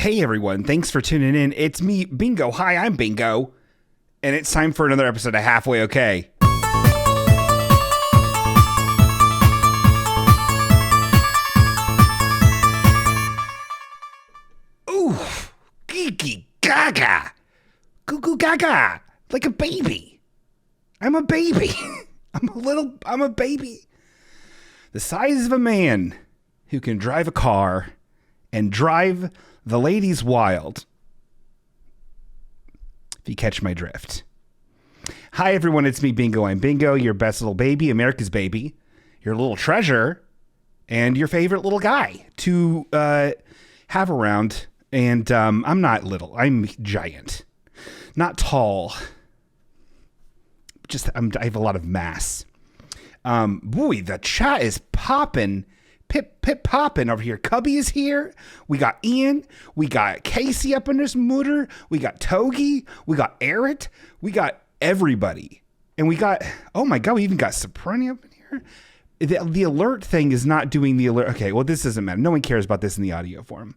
Hey everyone, thanks for tuning in. It's me, Bingo. Hi, I'm Bingo. And it's time for another episode of Halfway Okay. Ooh, geeky gaga. Goo goo gaga. Like a baby. I'm a baby. I'm a baby. The size of a man who can drive a car and drive the ladies wild. If you catch my drift. Hi, everyone. It's me, Bingo. I'm Bingo, your best little baby, America's baby, your little treasure, and your favorite little guy to have around. And I'm not little. I'm giant. Not tall. I have a lot of mass. Boy, the chat is popping. Pip popping over here. Cubby is here. We got Ian. We got Casey up in this mooter. We got Togi. We got Eric. We got everybody. And we got, oh my God, we even got Soprani up in here. The alert thing is not doing the alert. Okay, well, this doesn't matter. No one cares about this in the audio form.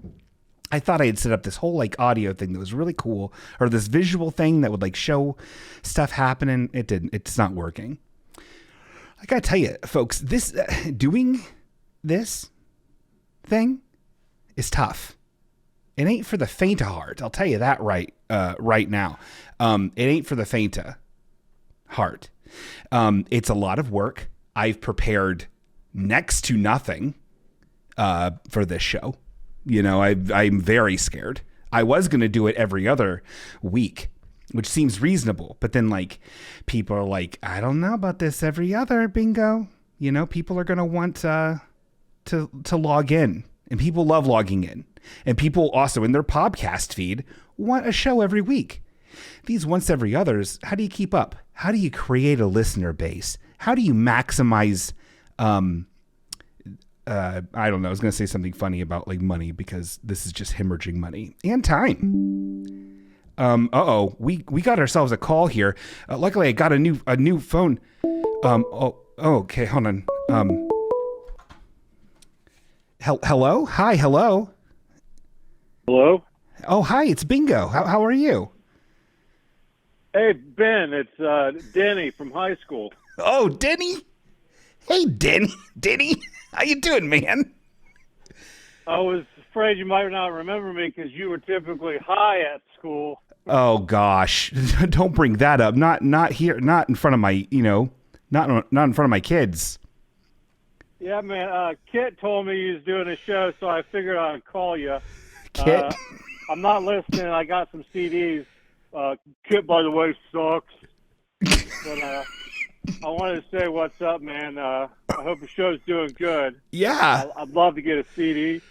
I thought I had set up this whole like audio thing that was really cool, or this visual thing that would like show stuff happening. It didn't. It's not working. I gotta tell you, folks, doing this thing is tough. It ain't for the faint of heart. I'll tell you that right now. It ain't for the faint of heart. It's a lot of work. I've prepared next to nothing for this show. You know, I'm very scared. I was going to do it every other week, which seems reasonable. But then, like, people are like, I don't know about this every other, Bingo. You know, people are going to want to log in. And people love logging in. And people also, in their podcast feed, want a show every week. These once every others, how do you keep up? How do you create a listener base? How do you maximize... I don't know. I was going to say something funny about like money because this is just hemorrhaging money and time. We got ourselves a call here. Luckily, I got a new phone. Okay, hold on. Hello? Hi, hello. Hello? Oh, hi, it's Bingo. How are you? Hey, Ben, it's Denny from high school. Oh, Denny? Hey, Denny. How you doing, man? I was afraid you might not remember me because you were typically high at school. Oh gosh, don't bring that up. Not here. Not in front of my. Not in front of my kids. Yeah, man. Kitt told me he was doing a show, so I figured I'd call you. Kitt. I'm not listening. I got some CDs. Kitt, by the way, sucks. But I wanted to say what's up, man. I hope the show's doing good. Yeah. I'd love to get a CD.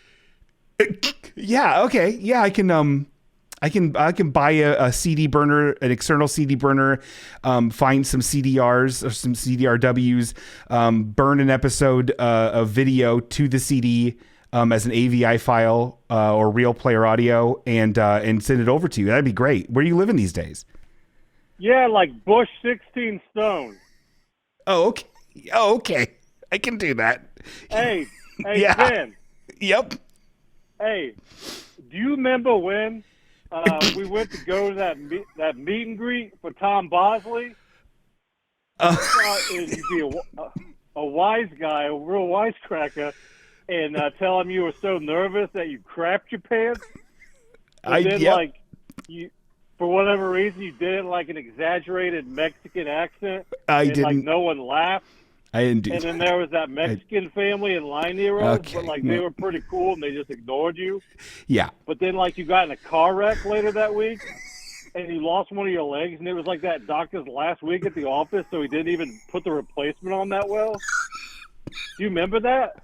Yeah. Okay. Yeah. I can buy a CD burner, an external CD burner, find some CDRs or some CDRWs, burn an episode of video to the CD as an AVI file or real player audio and send it over to you. That'd be great. Where are you living these days? Yeah, like Bush 16 Stone. Oh, okay. Oh, okay. I can do that. Hey, yeah. Ben. Yep. Hey, do you remember when we went to go to that meet and greet for Tom Bosley? I thought you'd be a wise guy, a real wisecracker, and tell him you were so nervous that you crapped your pants. For whatever reason, you did it like an exaggerated Mexican accent. Like no one laughed. I didn't do And then there was that Mexican family in Line Heroes, but they were pretty cool and they just ignored you. Yeah. But then you got in a car wreck later that week and you lost one of your legs and it was like that doctor's last week at the office, so he didn't even put the replacement on that well. Do you remember that?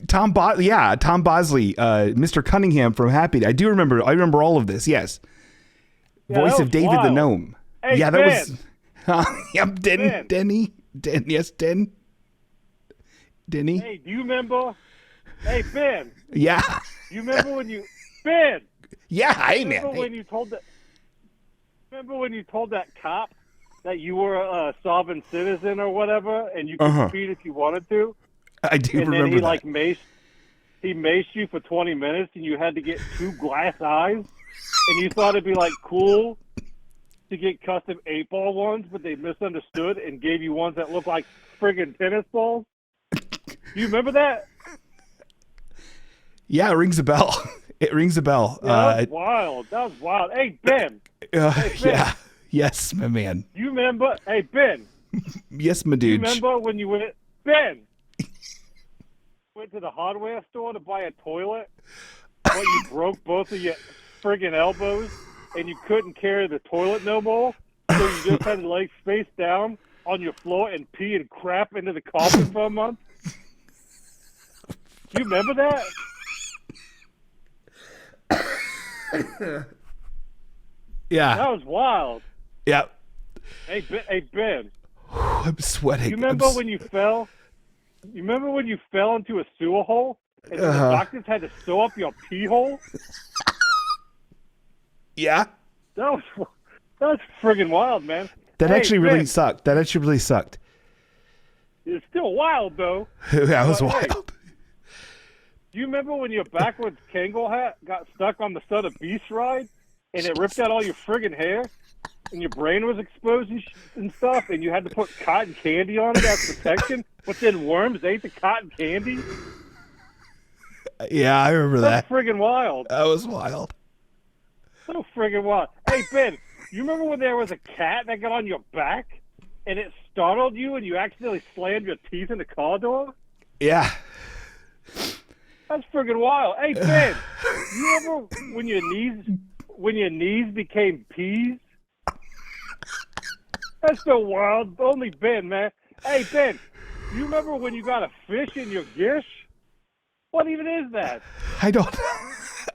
Tom Bosley, Mr. Cunningham from Happy. I remember all of this. Yes. Yeah, Voice of David wild. the Gnome. Hey, yeah, that Ben. was. Yep, Denny. Yes, Denny. Hey, do you remember? Hey, Ben. Yeah. Do you remember when you Ben? Yeah, hey, man. Remember when you told that cop that you were a sovereign citizen or whatever, and you could compete if you wanted to? I do and remember then he that. he maced you for 20 minutes and you had to get 2 glass eyes, and you thought it'd be like cool to get custom 8-ball ones, but they misunderstood and gave you ones that look like friggin' tennis balls. Do you remember that? Yeah, it rings a bell. It rings a bell. Yeah, that was wild. That was wild. Hey, Ben. Hey, Ben. Yeah. Yes, my man. You remember? Hey, Ben. Yes, my dude. You remember when you went, Ben? Went to the hardware store to buy a toilet, but you broke both of your friggin' elbows and you couldn't carry the toilet no more, so you just had to lay face down on your floor and pee and crap into the carpet for a month? Do you remember that? Yeah. That was wild. Yeah. Hey, Ben. I'm sweating. You remember when you fell? You remember when you fell into a sewer hole and the doctors had to sew up your pee hole? Yeah. That was friggin' wild, man. That actually really sucked. It's still wild, though. That was wild. Hey, do you remember when your backwards Kangol hat got stuck on the Son of Beast ride and it ripped out all your friggin' hair and your brain was exposed and stuff and you had to put cotton candy on it as protection, but then worms ate the cotton candy? Yeah, I remember that. That's friggin' wild. That was wild. So friggin' wild. Hey, Ben, you remember when there was a cat that got on your back and it startled you and you accidentally slammed your teeth in the car door? Yeah. That's friggin' wild. Hey, Ben, you remember when your knees became peas? That's so wild. Only Ben, man. Hey, Ben, you remember when you got a fish in your gish? What even is that? I don't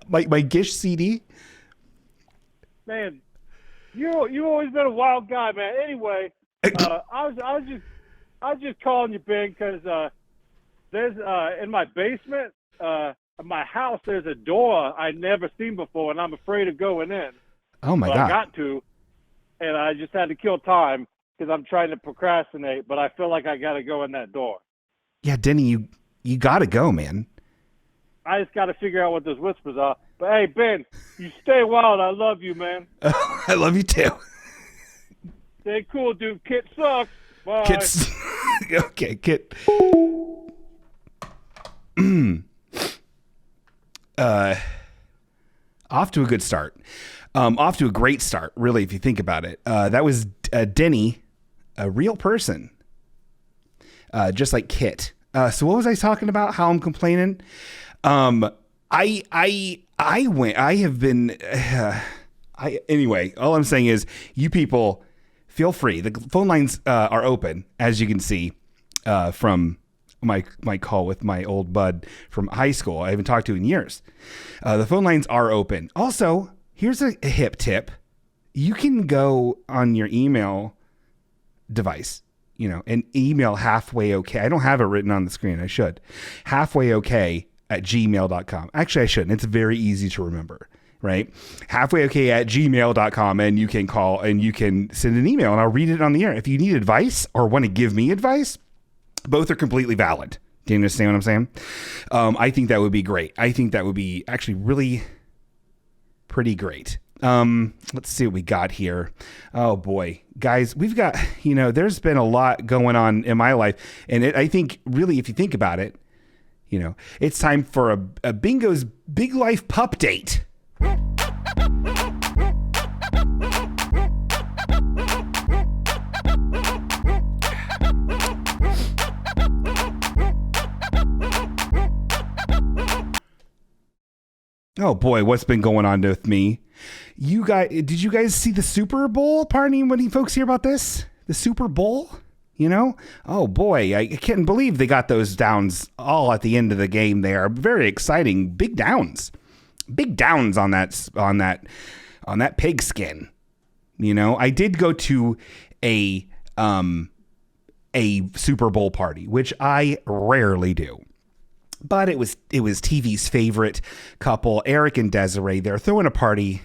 my Gish CD? Man, you always been a wild guy, man. Anyway, I was just calling you, Ben, because there's in my basement of my house there's a door I'd never seen before, and I'm afraid of going in. Oh my God! God! I got to, and I just had to kill time because I'm trying to procrastinate. But I feel like I got to go in that door. Yeah, Denny, you got to go, man. I just got to figure out what those whispers are. But hey, Ben, you stay wild. I love you, man. I love you too. Stay cool, dude. Kitt SUX. Bye. Okay, Kitt. Off to a good start. Off to a great start, really, if you think about it. That was Denny, a real person, just like Kitt. So what was I talking about? How I'm complaining? Anyway, all I'm saying is you people feel free. The phone lines are open, as you can see from my call with my old bud from high school. I haven't talked to in years. The phone lines are open. Also, here's a hip tip. You can go on your email device, and email halfway okay. I don't have it written on the screen. I should. Halfway okay at gmail.com. Actually, I shouldn't. It's very easy to remember, right? Halfway okay at gmail.com, and you can call and you can send an email and I'll read it on the air. If you need advice or want to give me advice, both are completely valid. Do you understand what I'm saying? I think that would be great. I think that would be actually really pretty great. Let's see what we got here. Oh boy, guys, we've got, there's been a lot going on in my life. And I think really, if you think about it, it's time for a Bingo's Big Life Pup Date. Oh boy, what's been going on with me? Did you guys see the Super Bowl? Pardon me, any folks hear about this? The Super Bowl? Oh boy, I can't believe they got those downs all at the end of the game. They are very exciting. Big downs on that pigskin. I did go to a Super Bowl party, which I rarely do. But it was TV's favorite couple, Eric and Desiree. They're throwing a party.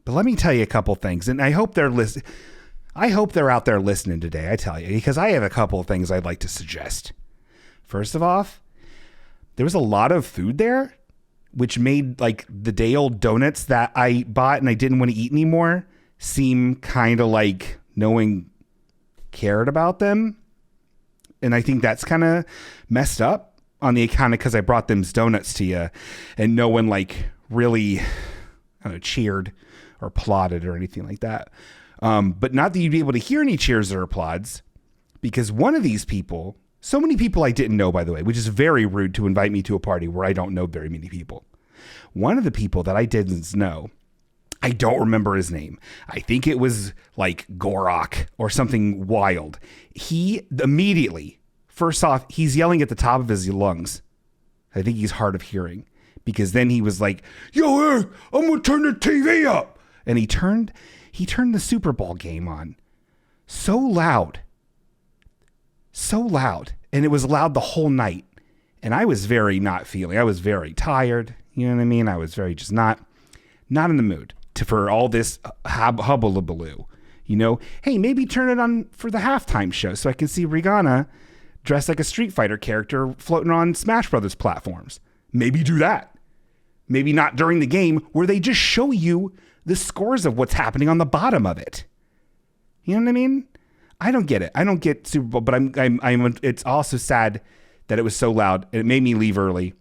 But let me tell you a couple things, and I hope they're out there listening today, I tell you, because I have a couple of things I'd like to suggest. First of all, there was a lot of food there, which made like the day old donuts that I bought and I didn't want to eat anymore seem kind of like no one cared about them. And I think that's kind of messed up on the account of because I brought them donuts to you and no one like really, I don't know, cheered or applauded or anything like that. But not that you'd be able to hear any cheers or applauds, because one of these people, so many people I didn't know, by the way, which is very rude to invite me to a party where I don't know very many people. One of the people that I didn't know, I don't remember his name. I think it was like Gorok or something wild. He immediately, first off, he's yelling at the top of his lungs. I think he's hard of hearing, because then he was like, yo, hey, I'm going to turn the TV up. And he turned the Super Bowl game on so loud, and it was loud the whole night. And I was very not feeling. I was very tired. You know what I mean? I was very just not in the mood for all this hubbubaloo. You know, hey, maybe turn it on for the halftime show so I can see Rihanna dressed like a Street Fighter character floating on Smash Brothers platforms. Maybe do that. Maybe not during the game where they just show you the scores of what's happening on the bottom of it. You know what I mean? I don't get it. I don't get Super Bowl, but it's also sad that it was so loud. It made me leave early,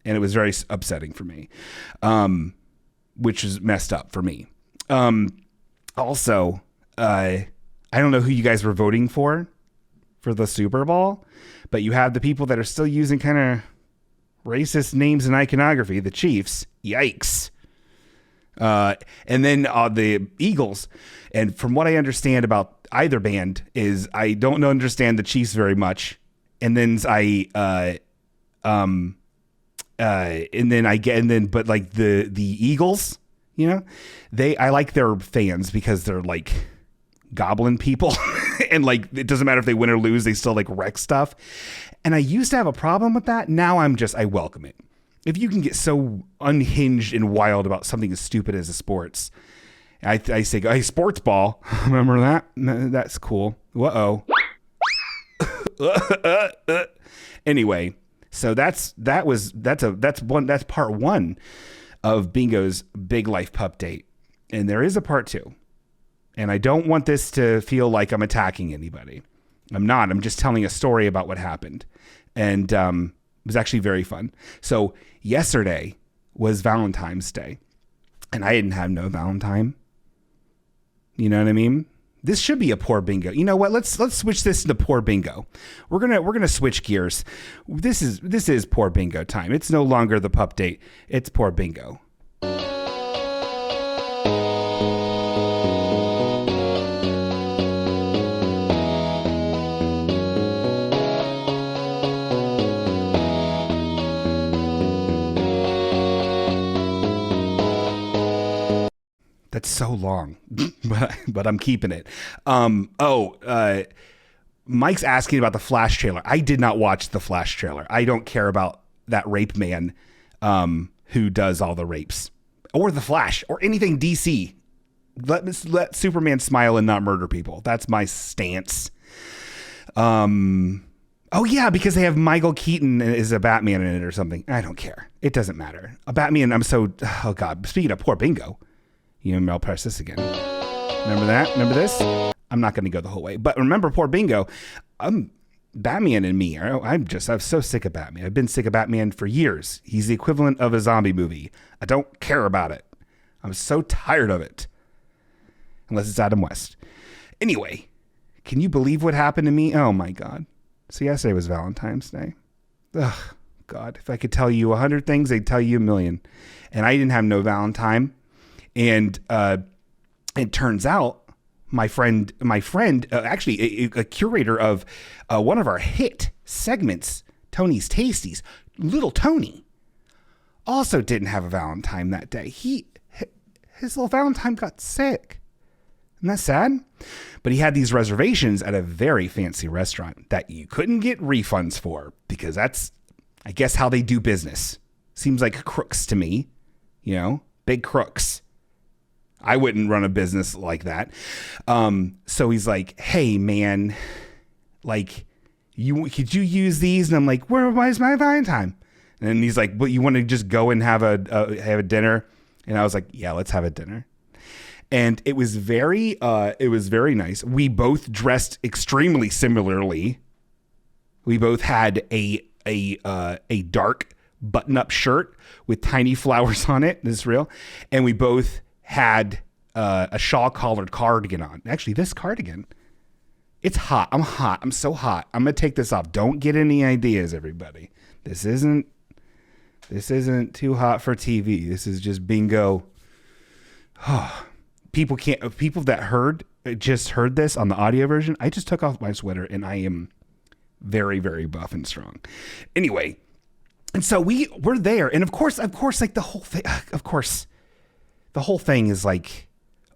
and it was very upsetting for me, which is messed up for me. Also, I don't know who you guys were voting for the Super Bowl, but you have the people that are still using kind of racist names and iconography, the Chiefs. Yikes. And then the Eagles. And from what I understand about either band is I don't understand the Chiefs very much. And then but the Eagles, you know, I like their fans because they're like goblin people and like, it doesn't matter if they win or lose, they still like wreck stuff. And I used to have a problem with that. Now I welcome it. If you can get so unhinged and wild about something as stupid as a sports, I say, hey, sports ball. Remember that? That's cool. Uh-oh. Anyway, so that's part one of Bingo's Big Life Pup Date. And there is a part two. And I don't want this to feel like I'm attacking anybody. I'm not. I'm just telling a story about what happened. And it was actually very fun. So yesterday was Valentine's Day. And I didn't have no Valentine. You know what I mean? This should be a poor bingo. You know what? Let's switch this into poor bingo. We're gonna switch gears. This is poor bingo time. It's no longer the pup date. It's poor bingo. That's so long, but I'm keeping it. Mike's asking about the Flash trailer. I did not watch the Flash trailer. I don't care about that rape man who does all the rapes, or the Flash, or anything DC. Let Superman smile and not murder people. That's my stance. Oh yeah, because they have Michael Keaton is a Batman in it or something. I don't care. It doesn't matter. A Batman. Oh God. Speaking of poor bingo. You know, I'll press this again. Remember that? Remember this? I'm not going to go the whole way. But remember, poor bingo. Batman and me. I'm so sick of Batman. I've been sick of Batman for years. He's the equivalent of a zombie movie. I don't care about it. I'm so tired of it. Unless it's Adam West. Anyway, can you believe what happened to me? Oh my God. So yesterday was Valentine's Day. Ugh, God. If I could tell you 100 things, I'd tell you a million. And I didn't have no Valentine. And it turns out my friend, actually a curator of one of our hit segments, Tony's Tasties, little Tony, also didn't have a Valentine that day. His little Valentine got sick. Isn't that sad? But he had these reservations at a very fancy restaurant that you couldn't get refunds for, because that's, I guess, how they do business. Seems like crooks to me, you know, big crooks. I wouldn't run a business like that. So he's like, hey man, like could you use these? And I'm like, where's my Valentine? And he's like, "But you want to just go and have a dinner?" And I was like, "Yeah, let's have a dinner." And it was very nice. We both dressed extremely similarly. We both had a dark button-up shirt with tiny flowers on it. This is real. And we both had a shawl-collared cardigan on. Actually, this cardigan, it's hot. I'm hot. I'm so hot. I'm gonna take this off. Don't get any ideas, everybody. This isn't too hot for TV. This is just bingo. People that just heard this on the audio version. I just took off my sweater and I am very, very buff and strong. Anyway, and so we're there, and of course, like the whole thing is like,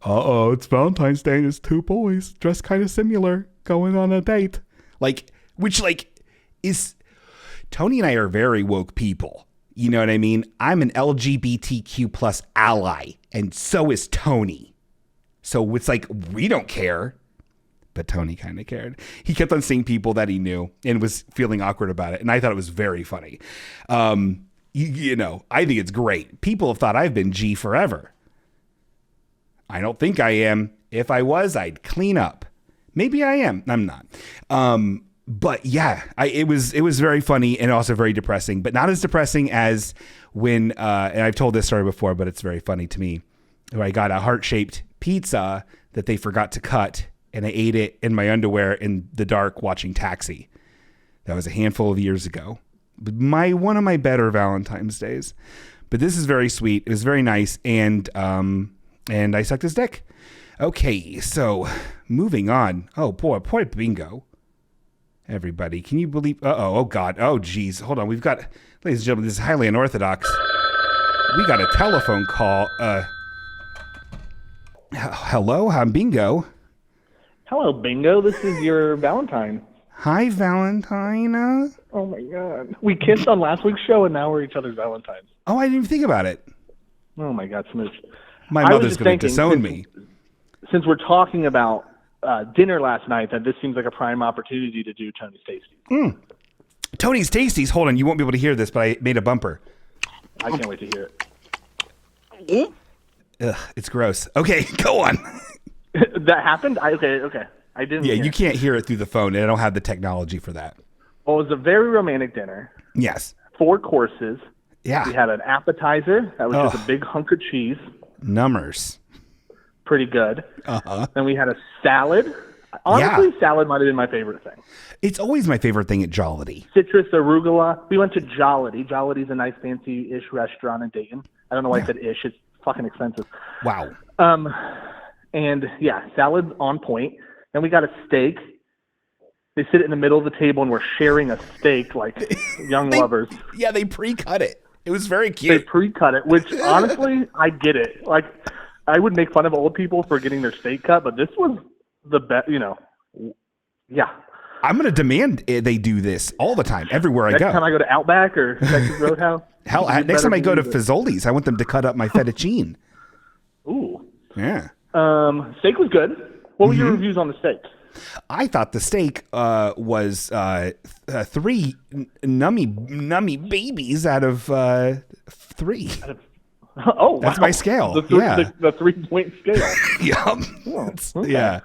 it's Valentine's Day and it's two boys dressed kind of similar going on a date. Which is, Tony and I are very woke people. You know what I mean? I'm an LGBTQ plus ally, and so is Tony. So it's like, we don't care. But Tony kind of cared. He kept on seeing people that he knew and was feeling awkward about it. And I thought it was very funny. I think it's great. People have thought I've been G forever. I don't think I am. If I was, I'd clean up. Maybe I am. I'm not. But yeah, it was very funny and also very depressing, but not as depressing as when, and I've told this story before, but it's very funny to me, where I got a heart-shaped pizza that they forgot to cut, and I ate it in my underwear in the dark watching Taxi. That was a handful of years ago. One of my better Valentine's days. But this is very sweet. It was very nice, and I sucked his dick. Okay, so moving on. Oh boy, poor bingo. Everybody, can you believe? Oh God. Oh geez. Hold on. We've got, ladies and gentlemen, this is highly unorthodox. We got a telephone call. Hello, I'm Bingo. Hello, Bingo. This is your Valentine. Hi, Valentine. Oh, my God. We kissed on last week's show, and now we're each other's Valentines. Oh, I didn't even think about it. Oh, my God, Smooch. My mother's going to disown me. Since we're talking about dinner last night, that this seems like a prime opportunity to do Tony's Tasties. Tony's Tasties. Hold on. You won't be able to hear this, but I made a bumper. I can't wait to hear it. Ugh, it's gross. Okay, go on. That happened? Okay. I didn't hear you can't hear it through the phone, and I don't have the technology for that. Well, it was a very romantic dinner. Yes. 4 courses. Yeah. We had an appetizer. That was just a big hunk of cheese. Numbers. Pretty good. Uh-huh. Then we had a salad. Honestly, salad might have been my favorite thing. It's always my favorite thing at Jollity. Citrus, arugula. We went to Jollity. Jollity's a nice fancy-ish restaurant in Dayton. I don't know why I said ish. It's fucking expensive. Wow. And yeah, salad on point. Then we got a steak. They sit in the middle of the table and we're sharing a steak like young lovers. Yeah, they pre-cut it. It was very cute. They pre-cut it, which honestly, I get it. Like, I would make fun of old people for getting their steak cut, but this was the best, yeah. I'm going to demand they do this all the time, everywhere I go. Next time I go to Outback or Texas Roadhouse. Hell, next time I go to Fazoli's, I want them to cut up my fettuccine. Ooh. Yeah. Steak was good. What were your reviews on the steak? I thought the steak was 3 nummy babies out of 3. Oh, that's my scale. The 3-point scale. Yep. Oh, okay. Yeah.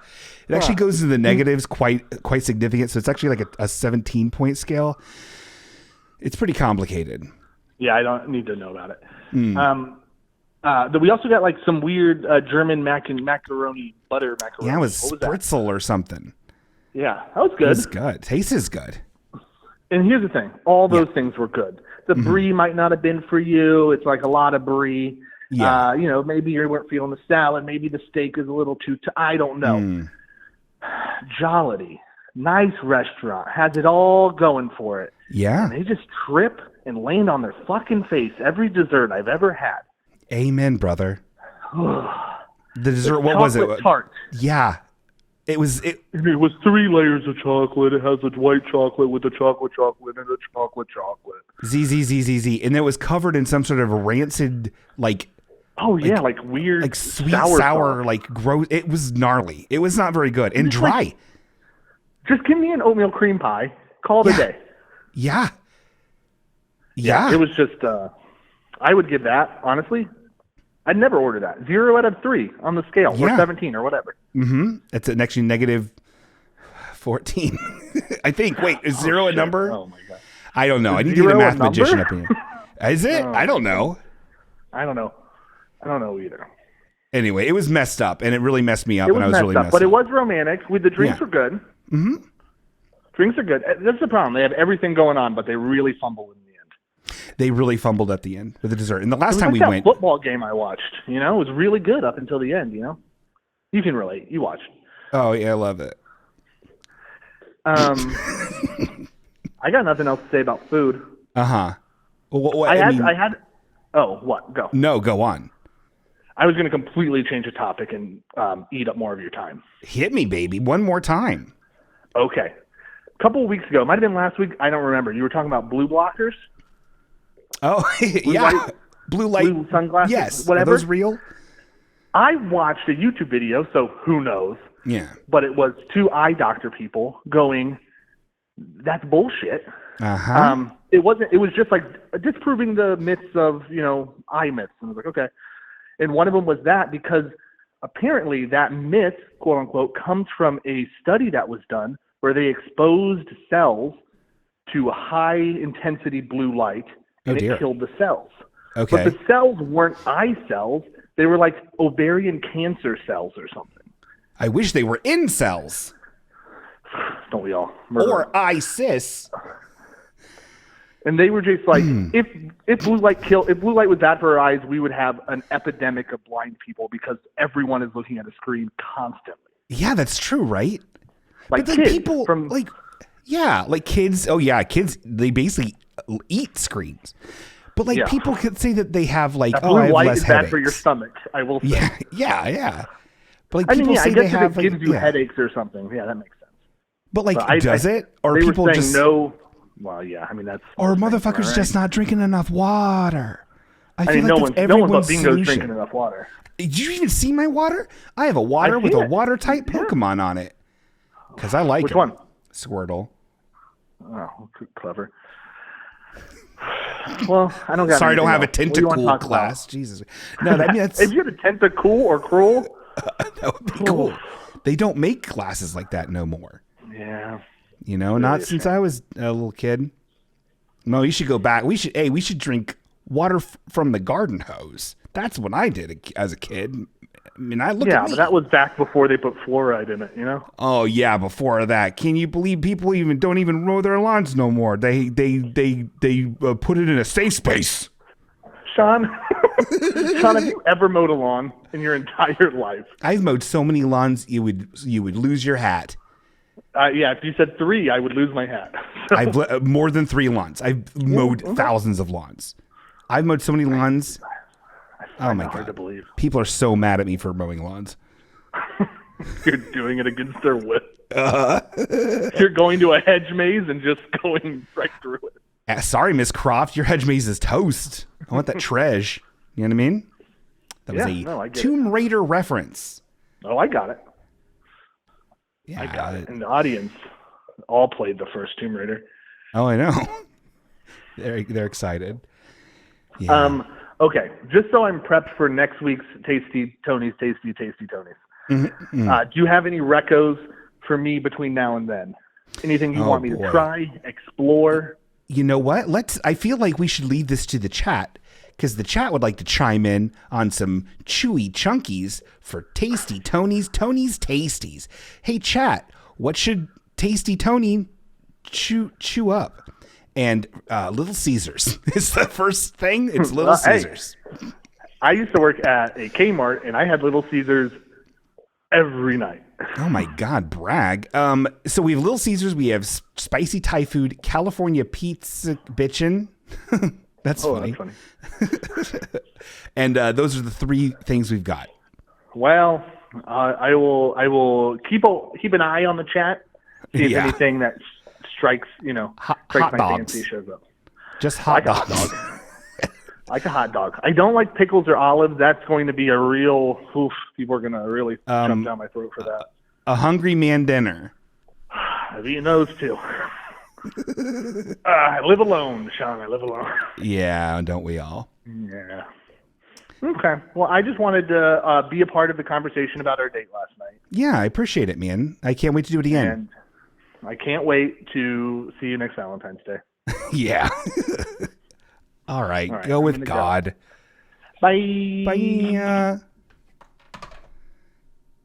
It actually goes to the negatives quite significant. So it's actually like a 17-point scale. It's pretty complicated. Yeah, I don't need to know about it. We also got like some weird German macaroni, butter macaroni. Yeah, it was spritzel or something. Yeah, that was good. It was good. Taste is good. And here's the thing. All those things were good. The brie might not have been for you. It's like a lot of brie. Yeah. Maybe you weren't feeling the salad. Maybe the steak is a little too I don't know. Jollity. Nice restaurant. Has it all going for it. Yeah. And they just trip and land on their fucking face every dessert I've ever had. Amen, brother. The dessert, what was it? Tart. Yeah. It was 3 layers of chocolate. It has a white chocolate with a chocolate and a chocolate. Z. And it was covered in some sort of rancid, like weird, like sweet, sour, like gross. It was gnarly. It was not very good and dry. Just give me an oatmeal cream pie. Call it a day. Yeah. Yeah. It was just, I would give that, honestly. I'd never order that. 0 out of 3 on the scale, or 17 or whatever. Mm-hmm. It's actually negative 14. I think. Wait, is 0 a number? Oh, my God. I don't know. Is I need to get a 0 math a number? magician up here. Is it? I don't know. I don't know. I don't know either. Anyway, it was messed up, and it really messed me up, It was and I was messed really up, messed but up. it was romantic. The drinks Yeah. were good. Mm-hmm. Drinks are good. That's the problem. They have everything going on, but they really fumble in the end. They really fumbled at the end with the dessert. And the last It was time like we that went, football game I watched. You know, it was really good up until the end. You know, you can relate. You watched. oh yeah, I love it. I got nothing else to say about food. Uh-huh. Well, I had. Oh, what? Go. No, go on. I was going to completely change the topic and eat up more of your time. Hit me, baby, one more time. Okay. A couple of weeks ago, it might have been last week. I don't remember. You were talking about blue blockers. Oh, yeah. light- Blue light. blue sunglasses, Yes. whatever. Are those real? I watched a YouTube video, so who knows? Yeah. But it was 2 eye doctor people going, "That's bullshit." Uh-huh. It wasn't. It was just like disproving the myths of eye myths. And I was like, okay. And one of them was that because apparently that myth, quote unquote, comes from a study that was done where they exposed cells to high intensity blue light and it killed the cells. Okay. But the cells weren't eye cells. They were like ovarian cancer cells or something. I wish they were in cells. Don't we all? Murder. Or ISIS. And they were just like, if blue light was bad for our eyes, we would have an epidemic of blind people because everyone is looking at a screen constantly. Yeah, that's true, right? Like but kids people from like kids. Oh yeah, kids. They basically eat screens. But people could say that they have like that I blue have light less is headaches. bad for your stomach. I will say. Yeah. But like I mean, people yeah, say I they guess have if it gives you yeah. headaches or something. Yeah, that makes sense. But like, But does it? Or they people were saying just no. Well, yeah. I mean, that's. or motherfuckers just not drinking enough water. I feel mean, like no that's one everyone's but Bingo's solution. drinking enough water. Did you even see my water? I have a water with a water-type Pokemon on it. Because I like Which it. one? Squirtle. Oh, clever. Well, I don't got. Sorry, I don't have a else. What do you want to Tentacool talk class. about? Jesus. No, that's If you had a Tentacool or Cruel, that would be cool. They don't make classes like that no more. yeah. Not since I was a little kid. No, you should go back. We should drink water from the garden hose. That's what I did as a kid. I mean, at me. But that was back before they put fluoride in it, Oh yeah, before that. Can you believe people don't even mow their lawns no more? They put it in a safe space. Sean, have you ever mowed a lawn in your entire life? I've mowed so many lawns you would lose your hat. Yeah, if you said 3, I would lose my hat. I've more than 3 lawns. I've mowed thousands of lawns. I've mowed so many lawns. Oh my hard to God. believe. People are so mad at me for mowing lawns. You're doing it against their will. You're going to a hedge maze and just going right through it. Sorry, Miss Croft, your hedge maze is toast. I want that treasure. You know what I mean? That was a Tomb Raider reference. Oh, I got it. Yeah, I got it. And the audience all played the first Tomb Raider. Oh, I know. They're excited. Yeah. Okay, just so I'm prepped for next week's Tasty Tony's. Do you have any recos for me between now and then? Anything you want me to try, explore? You know what? I feel like we should leave this to the chat because the chat would like to chime in on some chewy chunkies for Tasty Tony's Tasties. Hey, chat, what should Tasty Tony chew up? And Little Caesars is the first thing. It's Little Caesars. Hey, I used to work at a Kmart, and I had Little Caesars every night. Oh, my God, brag. So we have Little Caesars. We have spicy Thai food, California pizza bitchin'. That's funny. That's funny. And those are the 3 things we've got. Well, I will keep an eye on the chat. See if anything that strikes hot my dogs. fancy shows up. Just hot dogs. Like a hot dog. I don't like pickles or olives. That's going to be a real oof. People are going to really jump down my throat for that. A hungry man dinner. I've eaten those too. I live alone, Sean. I live alone. Yeah, don't we all? Yeah. Okay. Well, I just wanted to be a part of the conversation about our date last night. Yeah, I appreciate it, man. I can't wait to do it again. And I can't wait to see you next Valentine's Day. Yeah. All right. Go with God. Bye. Bye.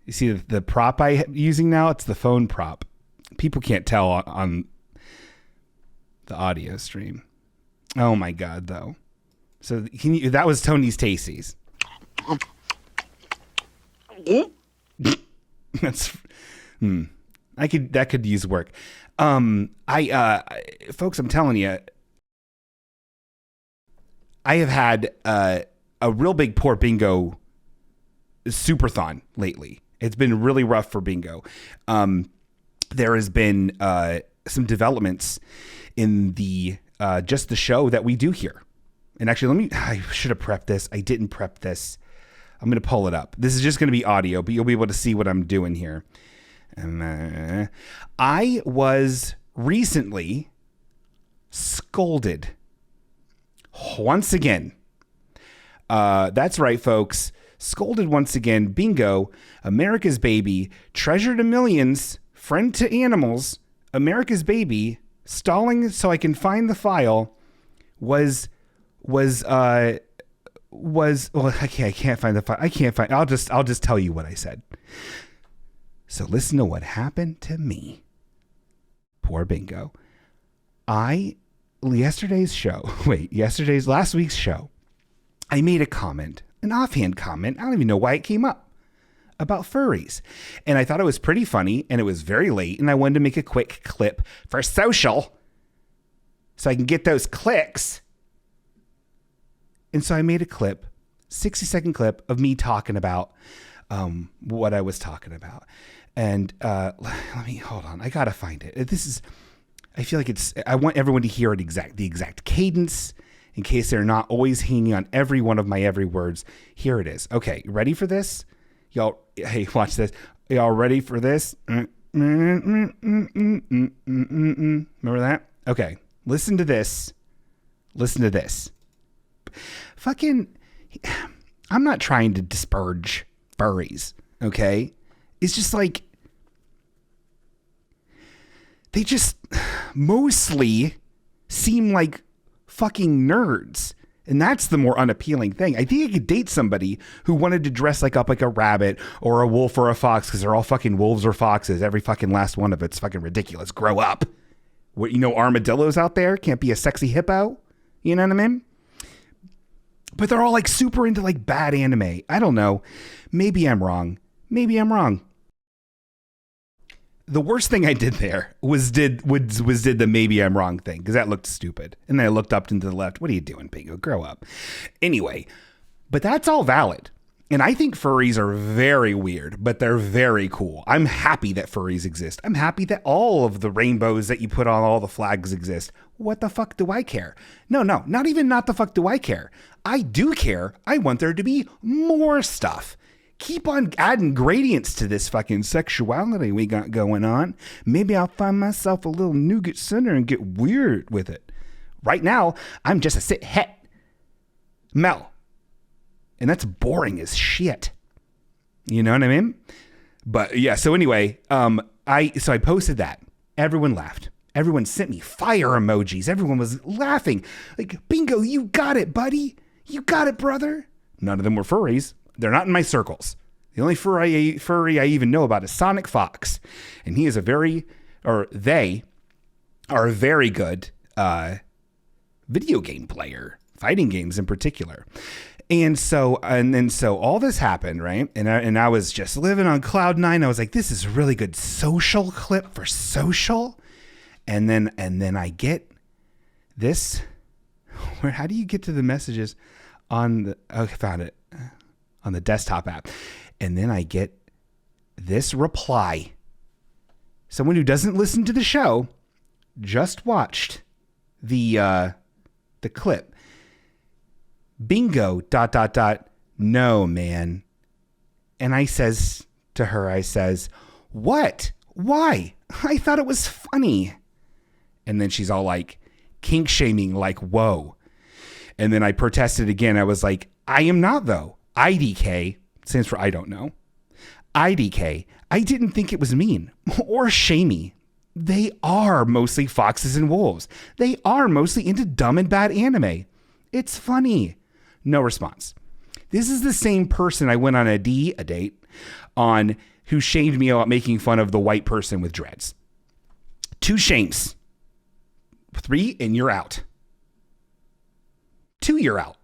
You see the prop I'm using now? It's the phone prop. People can't tell on the audio stream. Oh my God, though. So that was Tony's Tasties. That's that could use work. Folks, I'm telling you, I have had a real big poor bingo superthon lately. It's been really rough for bingo. There has been some developments in the just the show that we do here. And actually, I should have prepped this. I didn't prep this. I'm going to pull it up. This is just going to be audio, but you'll be able to see what I'm doing here. And I was recently scolded once again. That's right, folks. Scolded once again. Bingo. America's Baby. Treasure to Millions. Friend to Animals. America's Baby. Stalling so I can find the file. Was well, I can't find the file. I'll just tell you what I said. So listen to what happened to me. Poor Bingo. last week's show, I made a comment, an offhand comment. I don't even know why it came up, about furries. And I thought it was pretty funny, and it was very late, and I wanted to make a quick clip for social so I can get those clicks. And so I made a clip, 60-second clip of me talking about what I was talking about. And let me, hold on. I got to find it. I feel like I want everyone to hear the exact cadence in case they're not always hanging on every one of my every words. Here it is. Okay, ready for this? Y'all, hey, watch this. Y'all ready for this? Remember that? Okay, listen to this. Listen to this. Fucking, I'm not trying to disparage furries, okay? It's just like, they just mostly seem like fucking nerds. And that's the more unappealing thing. I think I could date somebody who wanted to dress up like a rabbit or a wolf or a fox, because they're all fucking wolves or foxes. Every fucking last one of it's fucking ridiculous. Grow up. What, armadillos out there can't be a sexy hippo? You know what I mean? But they're all like super into like bad anime. I don't know. Maybe I'm wrong. The worst thing I did there was did the maybe I'm wrong thing, because that looked stupid. And then I looked up and to the left. What are you doing, Bingo? Grow up. Anyway, but that's all valid. And I think furries are very weird, but they're very cool. I'm happy that furries exist. I'm happy that all of the rainbows that you put on all the flags exist. What the fuck do I care? No, not even not the fuck do I care. I do care. I want there to be more stuff. Keep on adding gradients to this fucking sexuality we got going on. Maybe I'll find myself a little nougat center and get weird with it. Right now, I'm just a sit het. Mel. And that's boring as shit. You know what I mean? But yeah, so anyway, I posted that. Everyone laughed. Everyone sent me fire emojis. Everyone was laughing. Like, Bingo, you got it, buddy. You got it, brother. None of them were furries. They're not in my circles. The only furry I even know about is Sonic Fox. And they are a very good video game player, fighting games in particular. And so all this happened, right? And I was just living on cloud nine. I was like, this is a really good social clip for social. And then I get this. How do you get to the messages on the? Oh, I found it on the desktop app. And then I get this reply. Someone who doesn't listen to the show just watched the clip. Bingo, ... No, man. And I says to her, what? Why? I thought it was funny. And then she's all like, kink shaming, like, whoa. And then I protested again. I was like, I am not, though. IDK stands for I don't know. IDK. I didn't think it was mean or shamey. They are mostly foxes and wolves. They are mostly into dumb and bad anime. It's funny. No response. This is the same person I went on a date on who shamed me about making fun of the white person with dreads. 2 shames. 3 and you're out. 2, you're out.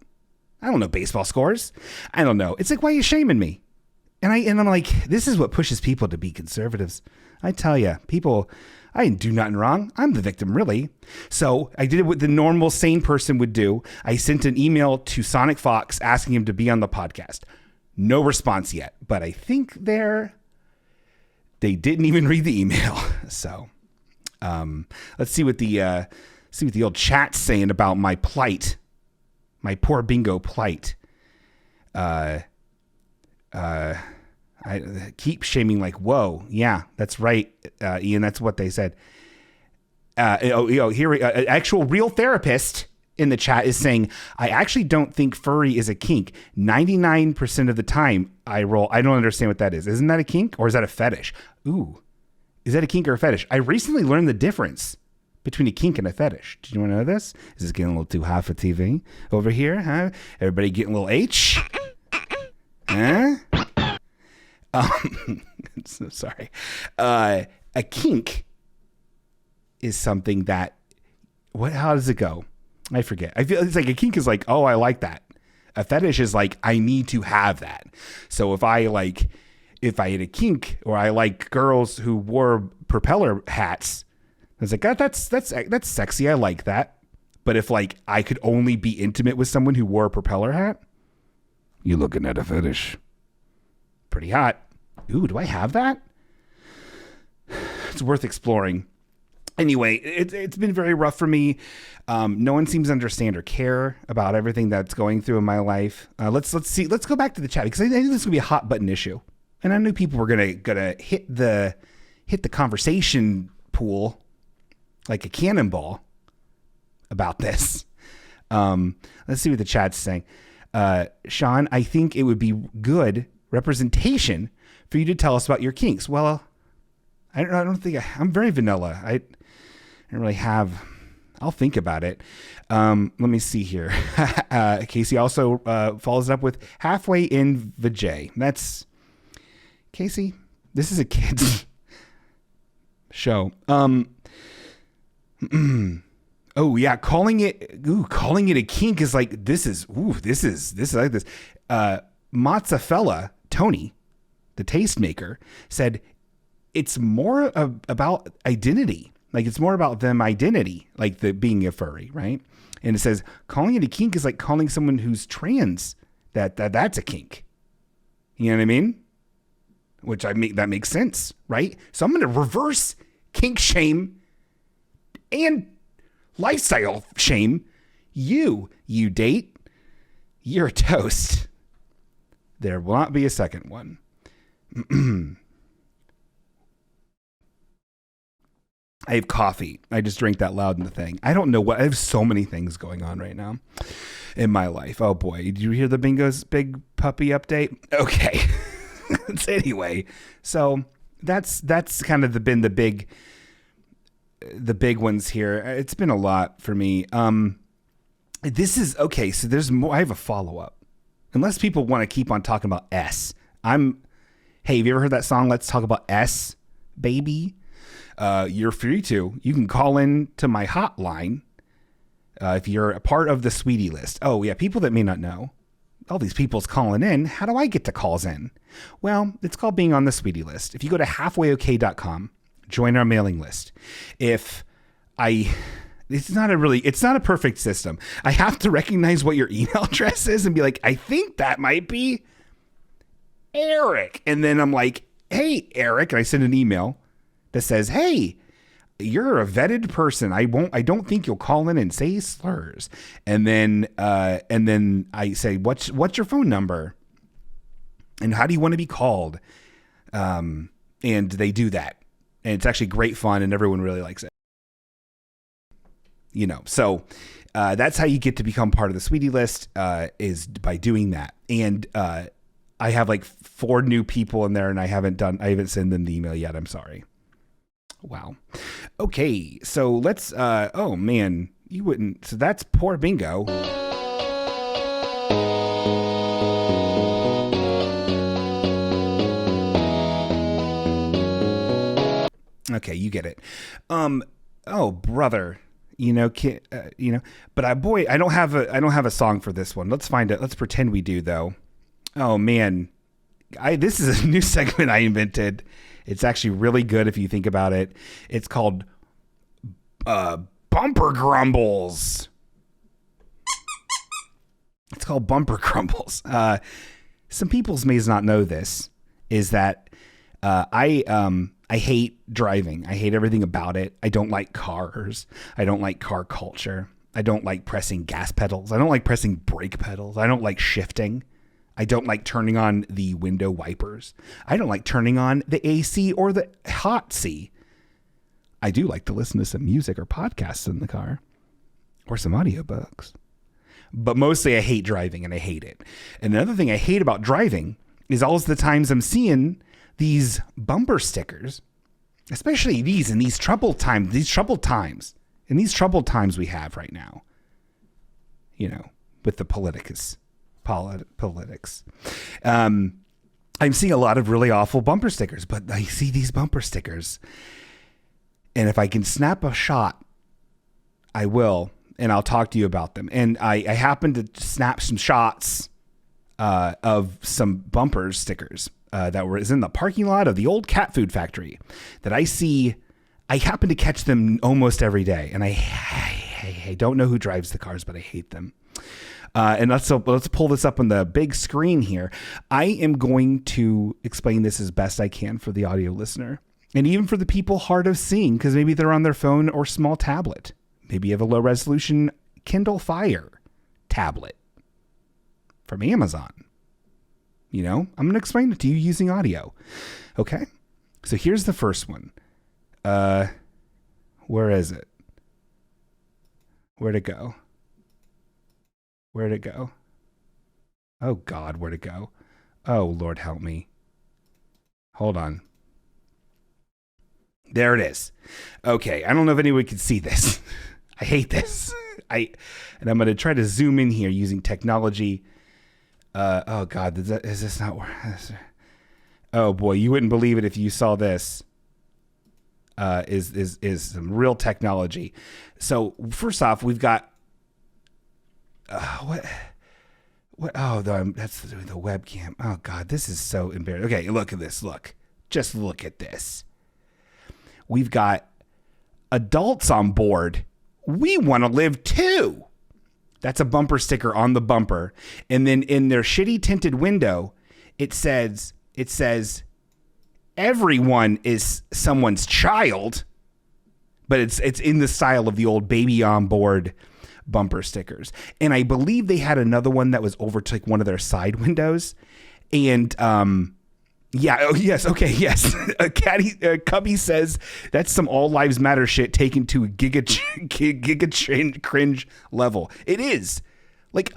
I don't know baseball scores. I don't know. It's like, why are you shaming me? And I'm like, this is what pushes people to be conservatives. I tell you, people, I didn't do nothing wrong. I'm the victim, really. So I did what the normal sane person would do. I sent an email to Sonic Fox asking him to be on the podcast. No response yet, but I think they didn't even read the email. So let's see what the old chat's saying about my plight, my poor bingo plight. I keep shaming, like, whoa. Yeah, that's right, Ian. That's what they said. Here, actual real therapist in the chat is saying, I actually don't think furry is a kink. 99% of the time I roll. I don't understand what that is. Isn't that a kink or is that a fetish? Ooh, is that a kink or a fetish? I recently learned the difference between a kink and a fetish. Did you want to know this? Is this getting a little too hot for TV over here? Huh? Everybody getting a little H? Huh? So sorry. A kink is something that, how does it go? I forget. I feel it's like a kink is like, oh, I like that. A fetish is like, I need to have that. So if I had a kink or I like girls who wore propeller hats, I was like, that's sexy. I like that. But if like I could only be intimate with someone who wore a propeller hat, you're looking at a fetish. Pretty hot. Ooh, do I have that? It's worth exploring. Anyway, it's been very rough for me. No one seems to understand or care about everything that's going through in my life. Let's go back to the chat because I think this is gonna be a hot button issue, and I knew people were gonna hit the conversation pool like a cannonball about this. Let's see what the chat's saying. Sean, I think it would be good representation for you to tell us about your kinks. Well, I don't think I'm very vanilla. I don't really have. I'll think about it. Let me see here. Casey also follows it up with halfway in Vijay. That's Casey. This is a kid's show. Oh yeah, calling it a kink is like this is like this. Mozzafella Tony, the tastemaker, said it's more about identity. Like it's more about them identity, like the being a furry, right? And it says calling it a kink is like calling someone who's trans that's a kink. You know what I mean? Which that makes sense, right? So I'm going to reverse kink shame and lifestyle shame. You date, you're a toast. There will not be a second one. I have coffee. I just drank that loud in the thing. I don't know I have so many things going on right now in my life. Oh boy. Did you hear the Bingo's big puppy update? Okay. Anyway, so that's kind of been the big ones here. It's been a lot for me. This is okay. So there's more. I have a follow up. Unless people want to keep on talking about S. Hey, have you ever heard that song? Let's talk about S, baby. You're free to. You can call in to my hotline if you're a part of the sweetie list. Oh yeah, people that may not know. All these people's calling in. How do I get the calls in? Well, it's called being on the sweetie list. If you go to halfwayok.com, join our mailing list. It's not a perfect system. I have to recognize what your email address is and be like, I think that might be Eric. And then I'm like, hey, Eric. And I send an email that says, hey, you're a vetted person. I don't think you'll call in and say slurs. And then I say, what's your phone number? And how do you want to be called? And they do that. And it's actually great fun and everyone really likes it. So that's how you get to become part of the Sweetie List, is by doing that. And I have like 4 new people in there, and I haven't sent them the email yet. I'm sorry. Wow. Okay, so let's. Oh man, you wouldn't. So that's poor bingo. Okay, you get it. Oh brother. But I don't have a song for this one. Let's find it. Let's pretend we do though. Oh man, this is a new segment I invented. It's actually really good if you think about it. It's called Bumper Grumbles. It's called Bumper Grumbles. Some people may not know this. Is that I hate driving. I hate everything about it. I don't like cars. I don't like car culture. I don't like pressing gas pedals. I don't like pressing brake pedals. I don't like shifting. I don't like turning on the window wipers. I don't like turning on the AC or the hot C. I do like to listen to some music or podcasts in the car or some audiobooks. But mostly I hate driving, and I hate it. And another thing I hate about driving is all the times I'm seeing these bumper stickers, especially these in these troubled times we have right now, with the politics. I'm seeing a lot of really awful bumper stickers, but I see these bumper stickers, and if I can snap a shot, I will, and I'll talk to you about them. And I happened to snap some shots of some bumper stickers that was in the parking lot of the old cat food factory that I see. I happen to catch them almost every day, and I don't know who drives the cars, but I hate them. And let's pull this up on the big screen here. I am going to explain this as best I can for the audio listener, and even for the people hard of seeing, because maybe they're on their phone or small tablet. Maybe you have a low resolution Kindle Fire tablet from Amazon. I'm going to explain it to you using audio. Okay. So here's the first one. Where is it? Where'd it go? Where'd it go? Oh God, where'd it go? Oh Lord, help me. Hold on. There it is. Okay. I don't know if anyone can see this. I hate this. And I'm going to try to zoom in here using technology. Oh God, is this not working? Oh boy, you wouldn't believe it if you saw this. Is some real technology. So first off, we've got what? Oh, that's the webcam. Oh God, this is so embarrassing. Okay, look at this. Just look at this. We've got adults on board. We want to live too. That's a bumper sticker on the bumper. And then in their shitty tinted window, it says, everyone is someone's child, but it's in the style of the old baby on board bumper stickers. And I believe they had another one that was over to like one of their side windows. And, yeah. Oh, yes. Okay. Yes. Cubby says that's some all lives matter shit taken to a giga cringe level. It is. Like,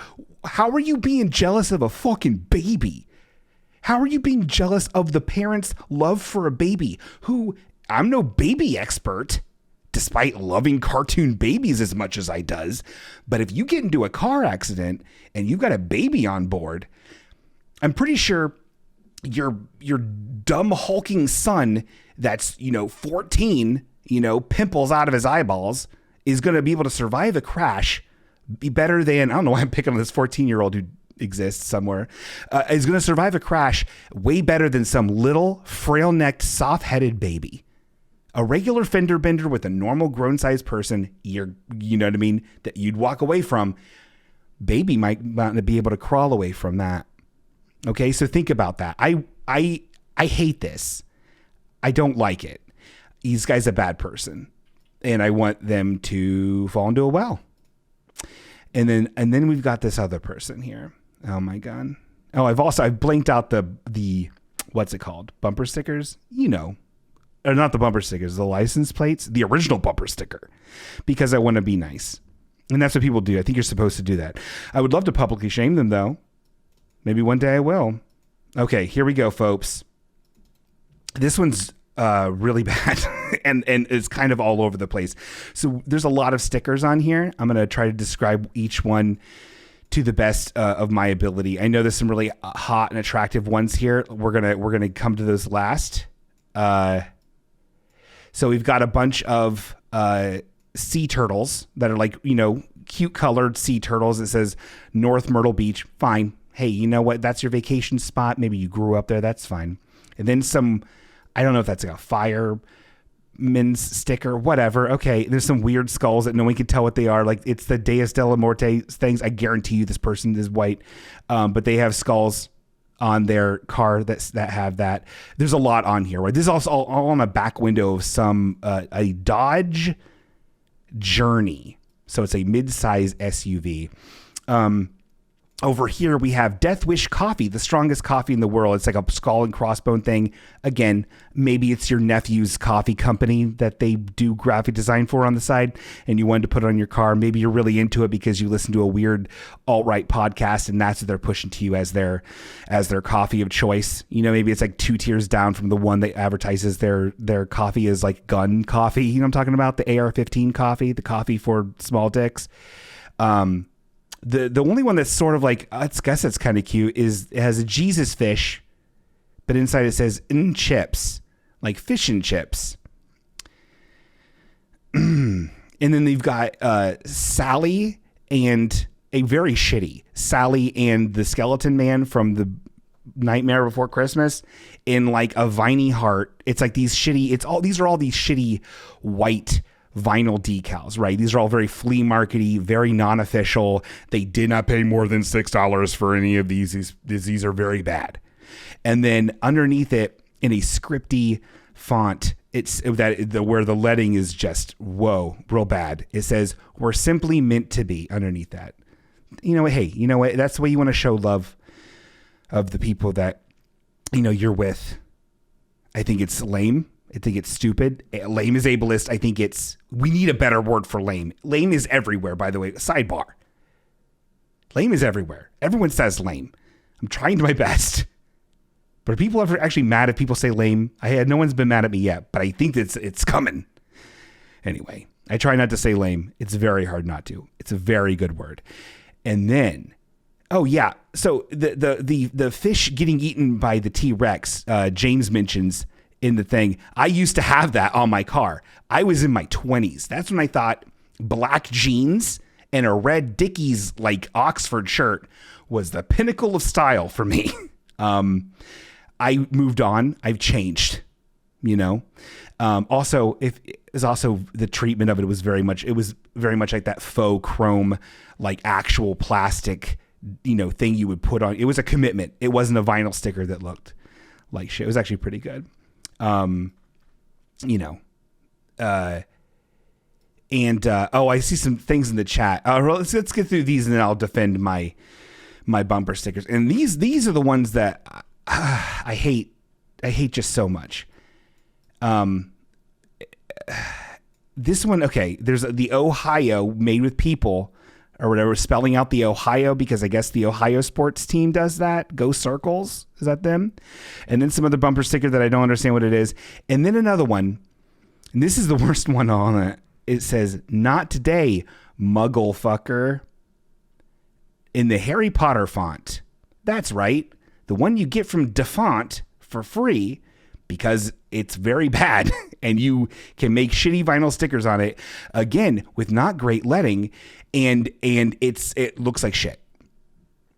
how are you being jealous of a fucking baby? How are you being jealous of the parents' love for a baby who, I'm no baby expert, despite loving cartoon babies as much as I does. But if you get into a car accident and you've got a baby on board, I'm pretty sure your dumb hulking son that's 14, pimples out of his eyeballs, is going to be able to survive a crash be better than, I don't know why I'm picking on this 14-year-old who exists somewhere, is going to survive a crash way better than some little frail-necked soft-headed baby. A regular fender bender with a normal grown-sized person, you know what I mean, that you'd walk away from, baby might not be able to crawl away from that. Okay, so think about that. I hate this. I don't like it. This guy's a bad person, and I want them to fall into a well. And then we've got this other person here. Oh my God. Oh, I've blinked out the what's it called? Bumper stickers. or not the bumper stickers, the license plates, the original bumper sticker, because I want to be nice. And that's what people do. I think you're supposed to do that. I would love to publicly shame them, though. Maybe one day I will. Okay, here we go, folks. This one's really bad and it's kind of all over the place. So there's a lot of stickers on here. I'm going to try to describe each one to the best of my ability. I know there's some really hot and attractive ones here. We're going to come to those last. So we've got a bunch of sea turtles that are like, you know, cute colored sea turtles. It says North Myrtle Beach. Fine. Hey, you know what? That's your vacation spot. Maybe you grew up there. That's fine. And then some, I don't know if that's like a fireman's sticker, whatever. Okay, there's some weird skulls that no one can tell what they are. Like it's the Deus de la Morte things. I guarantee you this person is white, but they have skulls on their car that have that. There's a lot on here, right? This is also all on a back window of some a Dodge Journey. So it's a mid-size SUV. Over here, we have Death Wish Coffee, the strongest coffee in the world. It's like a skull and crossbone thing. Again, maybe it's your nephew's coffee company that they do graphic design for on the side, and you wanted to put it on your car. Maybe you're really into it because you listen to a weird alt-right podcast, and that's what they're pushing to you as their coffee of choice. You know, maybe it's like 2 tiers down from the one that advertises their coffee as like gun coffee. You know what I'm talking about? The AR-15 coffee, the coffee for small dicks. The only one that's sort of like, I guess it's kind of cute, is it has a Jesus fish, but inside it says in chips, like fish and chips. And then they've got Sally and a very shitty Sally and the Skeleton Man from the Nightmare Before Christmas in like a viney heart. It's like these are all these shitty white vinyl decals, right? These are all very flea markety, very non-official. They did not pay more than $6 for any of these. These are very bad. And then underneath it, in a scripty font, it's that where the lettering is just whoa, real bad. It says, "We're simply meant to be." Underneath that, you know what? Hey, you know what? That's the way you want to show love of the people that you know you're with. I think it's lame. I think it's stupid. Lame is ableist. I think we need a better word for lame. Lame is everywhere, by the way. Sidebar. Lame is everywhere. Everyone says lame. I'm trying my best. But are people ever actually mad if people say lame? No one's been mad at me yet, but I think it's coming. Anyway, I try not to say lame. It's very hard not to. It's a very good word. And then, oh yeah. So the fish getting eaten by the T-Rex, James mentions in the thing. I used to have that on my car. I was in my 20s. That's when I thought black jeans and a red Dickies like Oxford shirt was the pinnacle of style for me. I moved on. I've changed, you know. Also, the treatment of it was very much like that faux chrome, like actual plastic, you know, thing you would put on. It was a commitment. It wasn't a vinyl sticker that looked like shit. It was actually pretty good. You know, I see some things in the chat. Let's get through these and then I'll defend my bumper stickers. And these are the ones that I hate just so much. This one, okay, there's the Ohio made with people or whatever, spelling out the Ohio because I guess the Ohio sports team does that. Go Circles. Is that them? And then some other bumper sticker that I don't understand what it is. And then another one, and this is the worst one on it. It says, "Not today, muggle fucker," in the Harry Potter font. That's right. The one you get from DeFont for free because it's very bad and you can make shitty vinyl stickers on it, again, with not great lettering, and it looks like shit.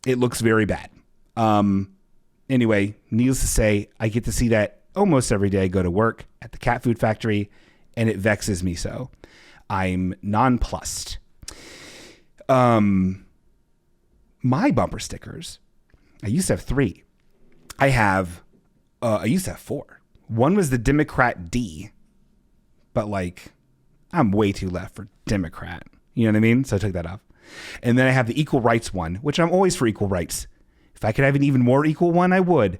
It looks very bad. Anyway, needless to say, I get to see that almost every day I go to work at the cat food factory, and it vexes me so. I'm nonplussed. My bumper stickers, I used to have 3. I used to have 4. One was the Democrat D, but like, I'm way too left for Democrat. You know what I mean? So I took that off. And then I have the equal rights one, which I'm always for equal rights. If I could have an even more equal one, I would.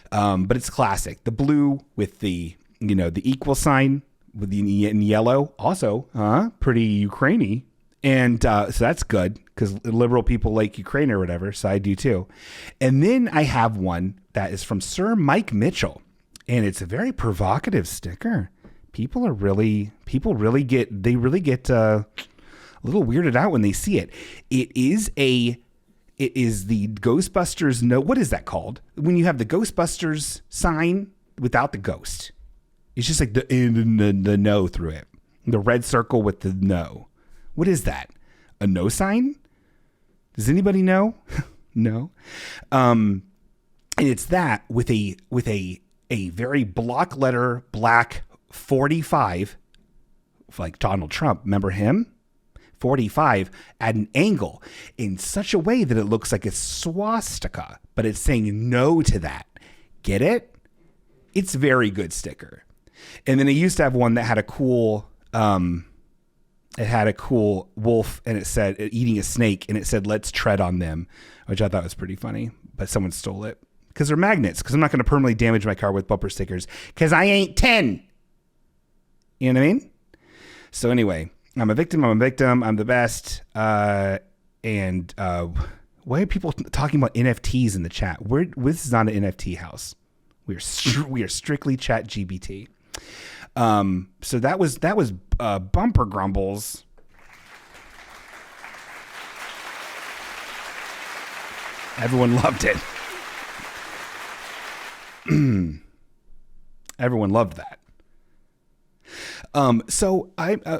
But it's classic. The blue with the the equal sign with the in yellow, also pretty Ukraine-y. And so that's good because liberal people like Ukraine or whatever. So I do too. And then I have one that is from Sir Mike Mitchell, and it's a very provocative sticker. People really get a little weirded out when they see it. It is the Ghostbusters. No, what is that called? When you have the Ghostbusters sign without the ghost, it's just like the no through it. The red circle with the no. What is that? A no sign? Does anybody know? No. And it's that with a very block letter black 45, like Donald Trump. Remember him? 45 at an angle in such a way that it looks like a swastika, but it's saying no to that. Get it? It's a very good sticker. And then I used to have one that had a cool wolf, and it said eating a snake, and it said let's tread on them, which I thought was pretty funny, but someone stole it because they're magnets, because I'm not going to permanently damage my car with bumper stickers because I ain't 10. You know what I mean? So anyway, I'm a victim, I'm the best. And why are people talking about NFTs in the chat? This is not an NFT house. We are strictly chat GBT. So that was bumper grumbles. Everyone loved it. Everyone loved that. So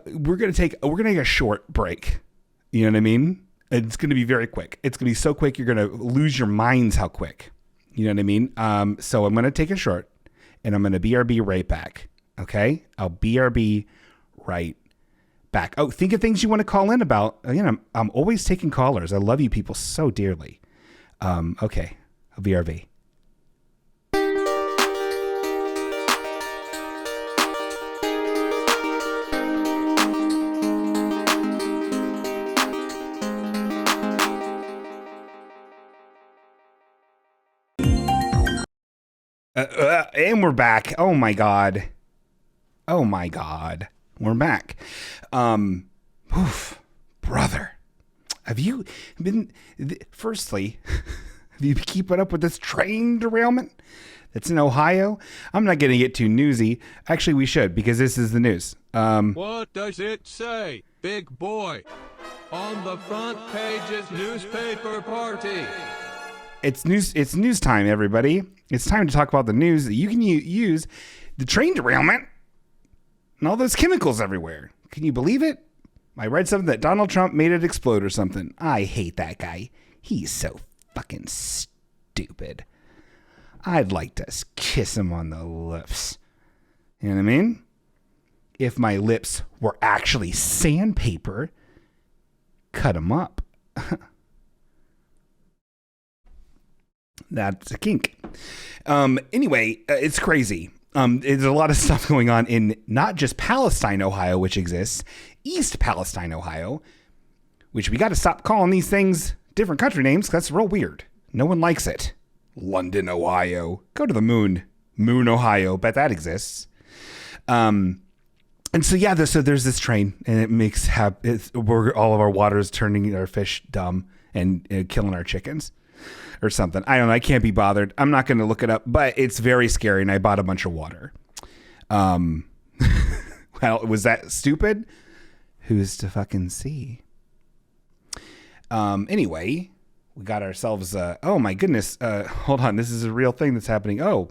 we're gonna take a short break. You know what I mean? It's gonna be very quick. It's gonna be so quick you're gonna lose your minds how quick. You know what I mean? So I'm gonna take a short, and I'm gonna BRB right back. Okay, I'll BRB right back. Oh, think of things you want to call in about. Again, I'm always taking callers. I love you people so dearly. Okay, I'll BRB. And we're back. Oh my God, we're back. Brother, have you been? Firstly, have you been keeping up with this train derailment that's in Ohio? I'm not going to get too newsy. Actually, we should, because this is the news. What does it say, big boy? On the front page's newspaper party. It's news time, everybody. It's time to talk about the news that you can use. The train derailment and all those chemicals everywhere. Can you believe it? I read something that Donald Trump made it explode or something. I hate that guy. He's so fucking stupid. I'd like to kiss him on the lips. You know what I mean? If my lips were actually sandpaper, cut them up. That's a kink. Anyway, it's crazy. There's a lot of stuff going on in not just Palestine, Ohio, which exists, East Palestine, Ohio, which we got to stop calling these things different country names because that's real weird. No one likes it. London, Ohio. Go to the moon. Moon, Ohio. Bet that exists. And so, yeah, so there's this train, and it makes all of our water is turning our fish dumb and killing our chickens. Or something. I don't know. I can't be bothered. I'm not going to look it up, but it's very scary, and I bought a bunch of water. Well, was that stupid? Who's to fucking see? Anyway, we got ourselves oh my goodness. Hold on. This is a real thing that's happening. Oh,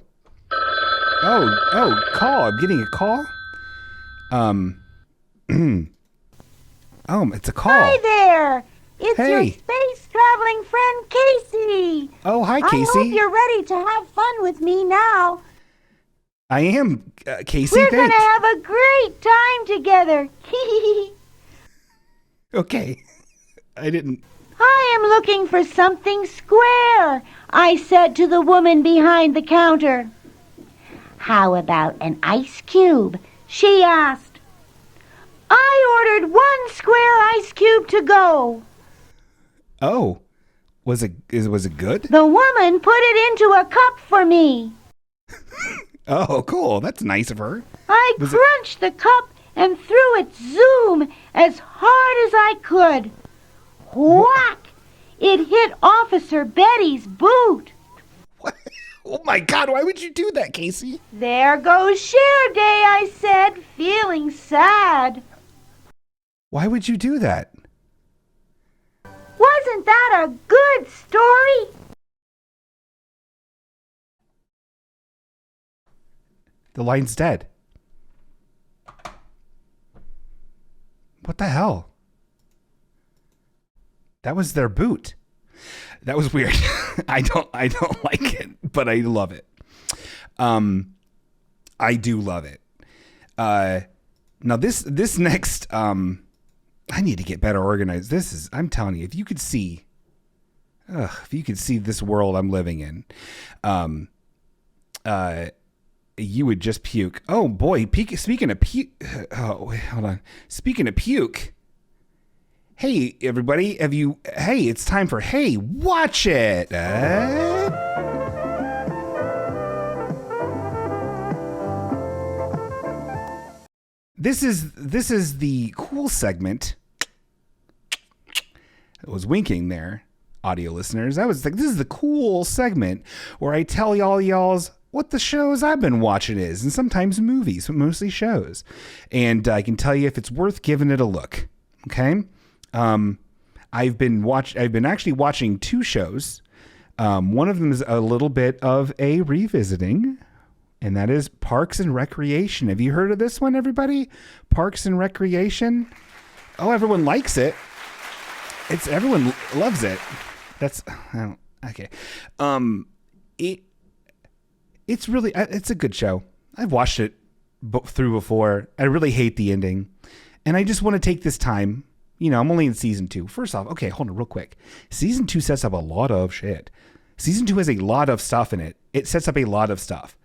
call. I'm getting a call. It's a call. Hi there. It's Hey. your space traveling friend Casey. Oh, hi, I Casey. hope you're ready to have fun with me now. I am, Casey. We're going Thanks. to have a great time together. Okay. I didn't. I am looking for something square, I said to the woman behind the counter. How about an ice cube? She asked. I ordered one square ice cube to go. Oh, was it good? The woman put it into a cup for me. Oh, cool. That's nice of her. I crunched the cup and threw its zoom as hard as I could. Whack! It hit Officer Betty's boot. What? Oh, my God. Why would you do that, Casey? There goes share day, I said, feeling sad. Why would you do that? Wasn't that a good story? The line's dead. What the hell? That was their boot. That was weird. I don't like it, but I love it. I do love it. Now this next I need to get better organized. I'm telling you, if you could see this world I'm living in, you would just puke. Oh boy, speaking of puke, oh wait, hold on. Speaking of puke, hey everybody, it's time for Hey Watch It. This is the cool segment. I was winking there, audio listeners. I was like, this is the cool segment where I tell y'all's what the shows I've been watching is, and sometimes movies, but mostly shows. And I can tell you if it's worth giving it a look. Okay? I've been actually watching two shows. One of them is a little bit of a revisiting, and that is Parks and Recreation. Have you heard of this one, everybody? Parks and Recreation? Oh, everyone likes it. Everyone loves it. Okay. It's really, it's a good show. I've watched it through before. I really hate the ending. And I just want to take this time. You know, I'm only in season 2. First off, okay, hold on real quick. Season 2 sets up a lot of shit. Season 2 has a lot of stuff in it. It sets up a lot of stuff.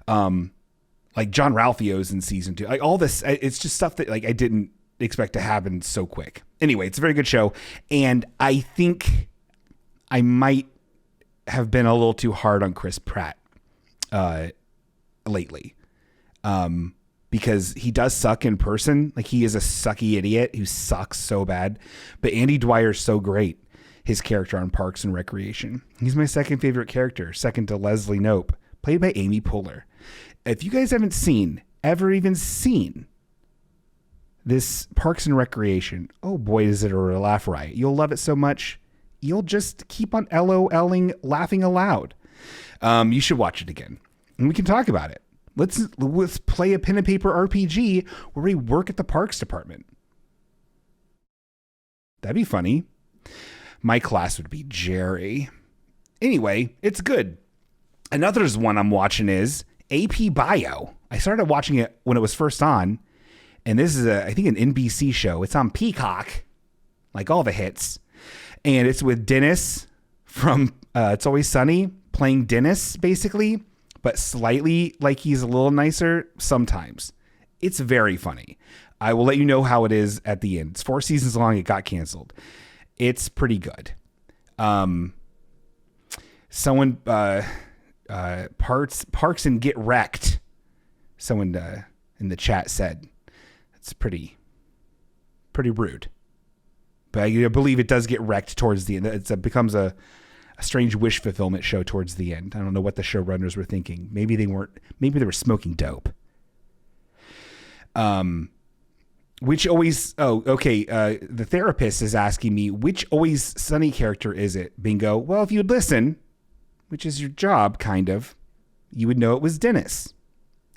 Like John Ralphio's in season 2. Like all this, it's just stuff that like I didn't expect to happen so quick. Anyway, it's a very good show. And I think I might have been a little too hard on Chris Pratt lately. Because he does suck in person. Like he is a sucky idiot who sucks so bad. But Andy Dwyer's so great. His character on Parks and Recreation. He's my second favorite character, second to Leslie Knope, played by Amy Poehler. If you guys haven't ever even seen this Parks and Recreation, oh boy, is it a laugh riot. You'll love it so much. You'll just keep on LOLing, laughing aloud. You should watch it again. And we can talk about it. Let's play a pen and paper RPG where we work at the parks department. That'd be funny. My class would be Jerry. Anyway, it's good. Another one I'm watching is AP Bio. I started watching it when it was first on. And this is, I think, an NBC show. It's on Peacock, like all the hits. And it's with Dennis from It's Always Sunny, playing Dennis, basically. But slightly like he's a little nicer sometimes. It's very funny. I will let you know how it is at the end. It's 4 seasons long. It got canceled. It's pretty good. Someone parks and get wrecked. Someone in the chat said it's pretty rude. But I believe it does get wrecked towards the end. It becomes a strange wish fulfillment show towards the end. I don't know what the showrunners were thinking. Maybe they weren't. Maybe they were smoking dope. Which always? Oh, okay. The therapist is asking me which Always Sunny character is it? Bingo. Well, if you'd listen, which is your job, kind of, you would know it was Dennis.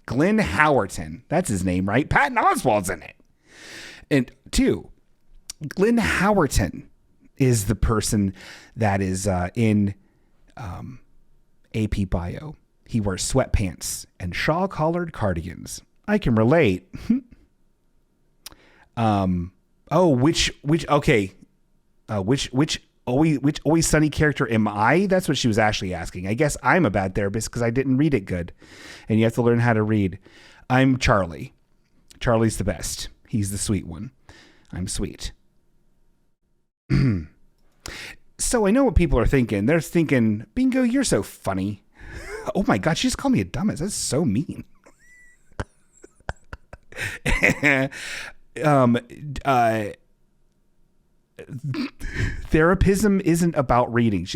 Glenn Howerton. That's his name, right? Patton Oswalt's in it. And 2, Glenn Howerton is the person that is in AP Bio. He wears sweatpants and shawl-collared cardigans. I can relate. Which Always Sunny character am I? That's what she was actually asking. I guess I'm a bad therapist because I didn't read it good. And you have to learn how to read. I'm Charlie. Charlie's the best. He's the sweet one. I'm sweet. So I know what people are thinking. They're thinking, Bingo, you're so funny. Oh my God, she just called me a dumbass. That's so mean. Therapism isn't about reading.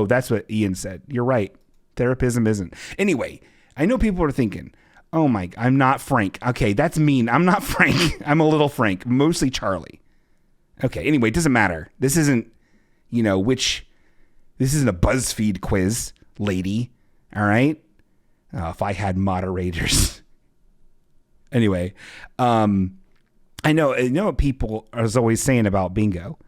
That's what Ian said. You're right. Therapism isn't. Anyway, I know people are thinking, oh my, I'm not Frank. Okay, that's mean. I'm not Frank. I'm a little Frank, mostly Charlie. Okay, anyway, it doesn't matter. This isn't, this isn't a BuzzFeed quiz, lady. All right? If I had moderators. Anyway, I know what people are always saying about Bingo.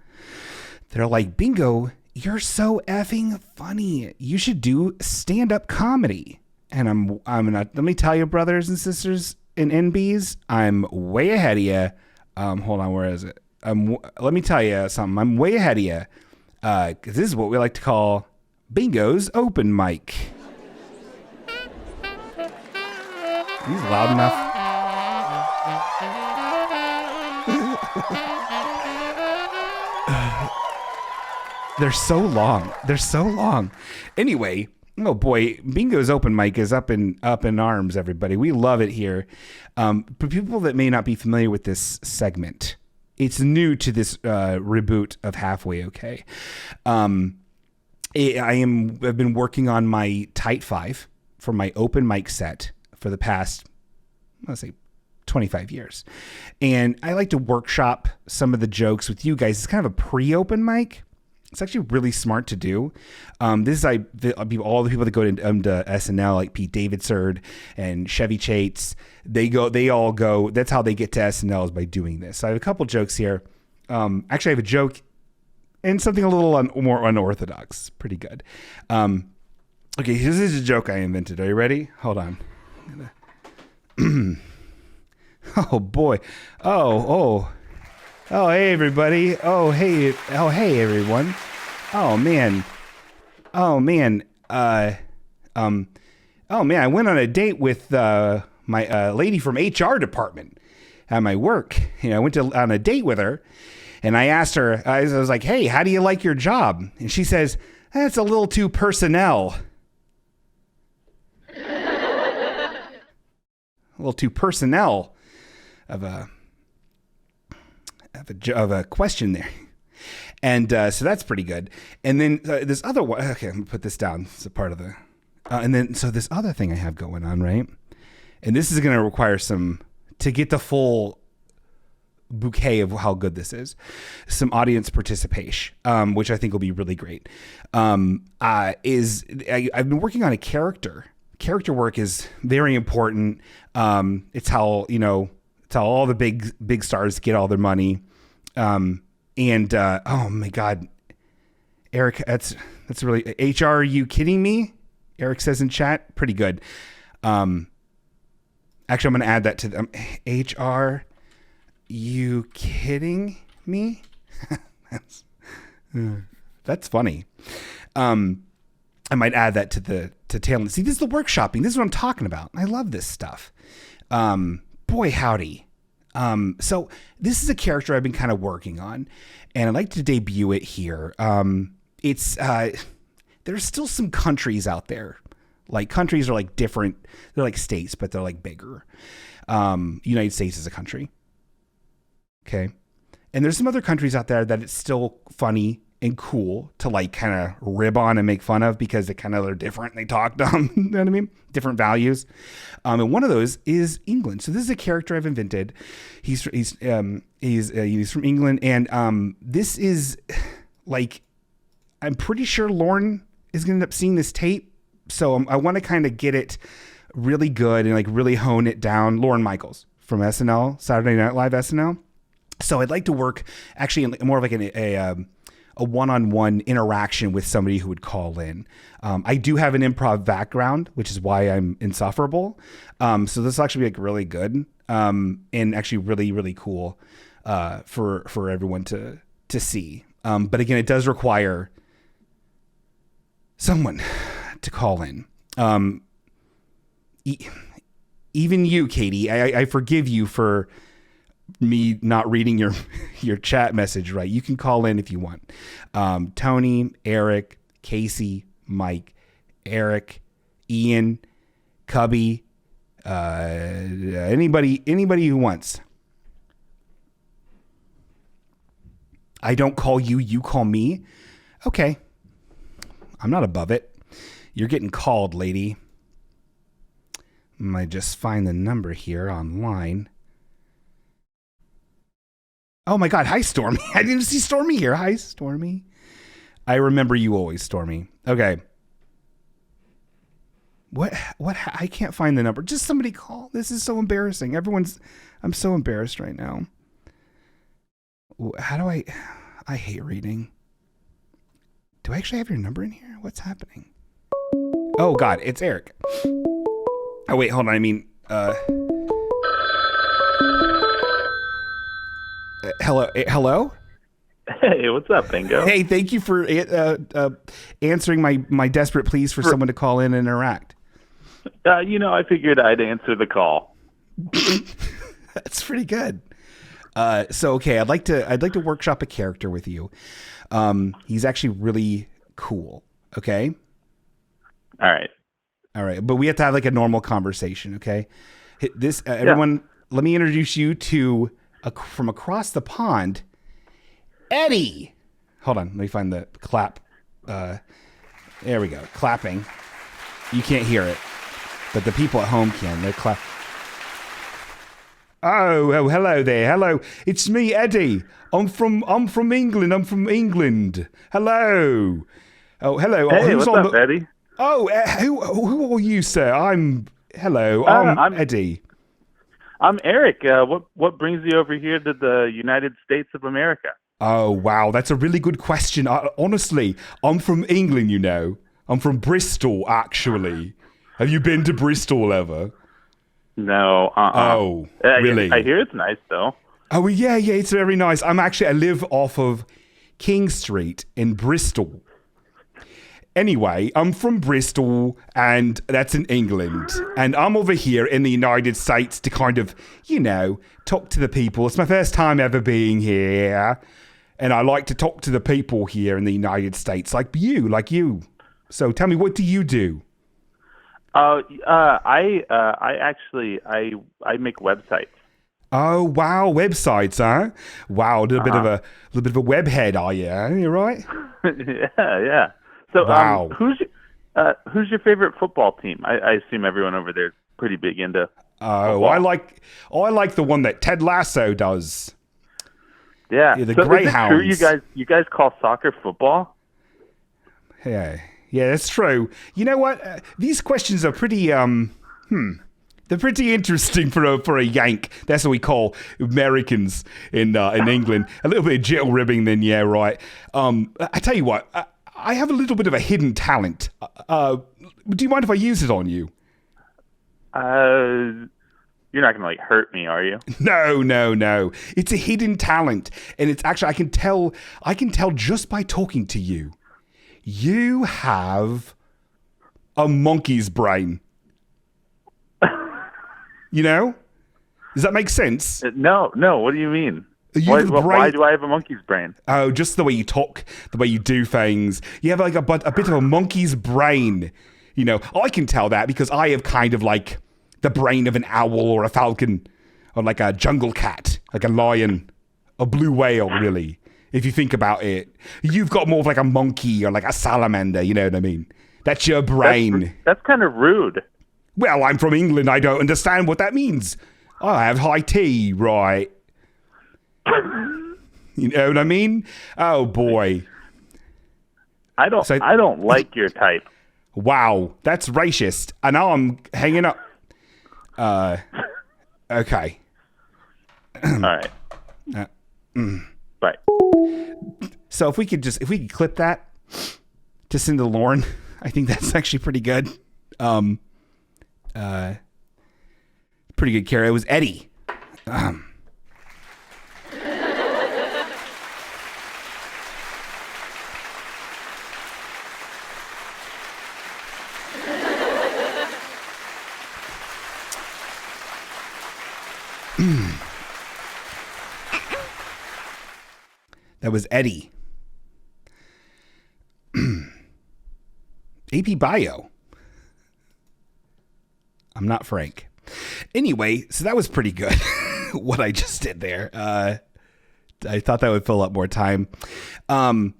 They're like, Bingo, you're so effing funny. You should do stand-up comedy. And I'm not, let me tell you, brothers and sisters and NBs, I'm way ahead of you. Hold on, where is it? Let me tell you something. I'm way ahead of you. Because this is what we like to call Bingo's open mic. He's loud enough. They're so long. They're so long. Anyway, oh boy, Bingo's open mic is up in arms, everybody. We love it here. For people that may not be familiar with this segment, it's new to this reboot of Halfway Okay. I've been working on my Tight 5 for my open mic set for the past, let's say, 25 years. And I like to workshop some of the jokes with you guys. It's kind of a pre-open mic. It's actually really smart to do. All the people that go to SNL, like Pete Davidson and Chevy Chase, they all go. That's how they get to SNL, is by doing this. So I have a couple jokes here. Actually, I have a joke and something a little more unorthodox. Pretty good. Okay, this is a joke I invented. Are you ready? Hold on. Oh boy. Oh, hey everybody. Oh, hey everyone. Oh man. I went on a date with my lady from HR department at my work. I went on a date with her, and I asked her, I was like, hey, how do you like your job? And she says, that's a little too personnel. A little too personnel of a question there. And so that's pretty good. And then this other one, okay, I'm gonna put this down. It's a part of the, and then so this other thing I have going on, right? And this is going to require to get the full bouquet of how good this is, some audience participation, which I think will be really great. I've been working on a character. Character work is very important. It's how all the big stars get all their money. Oh my God, Eric, that's really HR. Are you kidding me? Eric says in chat, pretty good. Actually, I'm going to add that to them. HR, you kidding me? That's funny. I might add that to tail. See, this is the workshopping. This is what I'm talking about. I love this stuff. Boy, howdy. So this is a character I've been kind of working on, and I'd like to debut it here. There's still some countries out there. Like, countries are like different. They're like states, but they're like bigger. United States is a country. Okay. And there's some other countries out there that it's still funny and cool to like kind of rib on and make fun of, because they kind of are different. They talk dumb, you know what I mean? Different values. And one of those is England. So this is a character I've invented. He's from England. And this is like, I'm pretty sure Lauren is going to end up seeing this tape. So I want to kind of get it really good and like really hone it down. Lauren Michaels from SNL, Saturday Night Live SNL. So I'd like to work actually in more of like a one-on-one interaction with somebody who would call in. I do have an improv background, which is why I'm insufferable. So this will actually be like really good and actually really, really cool for everyone to see. But again, it does require someone to call in. Even you, Katie, I forgive you for me not reading your chat message right. You can call in if you want. Tony, Eric, Casey, Mike, Eric, Ian, Cubby, anybody who wants. I don't call you, you call me. Okay. I'm not above it. You're getting called, lady. I might just find the number here online. Oh my God. Hi, Stormy. I didn't see Stormy here. Hi, Stormy. I remember you always, Stormy. Okay. What? I can't find the number. Just somebody call. This is so embarrassing. I'm so embarrassed right now. How do I hate reading. Do I actually have your number in here? What's happening? Oh God, it's Eric. Oh wait, hold on. I mean, hello? Hey, what's up, Bingo? Hey, thank you for answering my desperate pleas for someone to call in and interact. I figured I'd answer the call. That's pretty good. So okay, I'd like to workshop a character with you. He's actually really cool. Okay. All right. But we have to have like a normal conversation. Okay. Everyone, let me introduce you to from across the pond, Eddie. Hold on, let me find the clap. There we go. Clapping. You can't hear it, but the people at home can. They're clap. Oh, hello there. Hello. It's me, Eddie. I'm from England. Hello. Oh, hello. Hey, what's up, Eddie? Oh, who are you, sir? I'm Eddie. I'm Eric. What brings you over here to the United States of America? Oh, wow. That's a really good question. Honestly, I'm from England, you know. I'm from Bristol, actually. Have you been to Bristol ever? No. Oh, really? I hear it's nice, though. Oh, yeah, it's very nice. I live off of King Street in Bristol. Anyway, I'm from Bristol, and that's in England. And I'm over here in the United States to kind of, talk to the people. It's my first time ever being here. And I like to talk to the people here in the United States, like you. So tell me, what do you do? I make websites. Oh wow, websites, huh? Wow, a little bit of a web head, are you? You're right. yeah. So, wow. Who's your favorite football team? I assume everyone over there is pretty big into. Oh, I like the one that Ted Lasso does. Yeah, the so Greyhounds. Is it true you guys call soccer football? Yeah, that's true. You know what? These questions are pretty they're pretty interesting for a Yank. That's what we call Americans in England. A little bit of jittle ribbing, then yeah, right. I tell you what, I have a little bit of a hidden talent. Do you mind if I use it on you? You're not gonna hurt me, are you? No. It's a hidden talent, and it's actually I can tell just by talking to you. You have a monkey's brain. Does that make sense? No. What do you mean? Why do I have a monkey's brain? Oh, just the way you talk, the way you do things. You have like a bit of a monkey's brain. I can tell that because I have kind of like the brain of an owl or a falcon or like a jungle cat, like a lion, a blue whale, really. If you think about it, you've got more of like a monkey or like a salamander. You know what I mean? That's your brain. That's kind of rude. Well, I'm from England. I don't understand what that means. I have high tea, right? You know what I mean? Oh boy. I don't like your type. Wow, that's racist. And now I'm hanging up. Okay. All right. Bye. So if we could clip that to send to Lauren, I think that's actually pretty good. Pretty good, Kara. It was Eddie. That was Eddie. AP Bio. I'm not Frank. Anyway, so that was pretty good. What I just did there. I thought that would fill up more time. So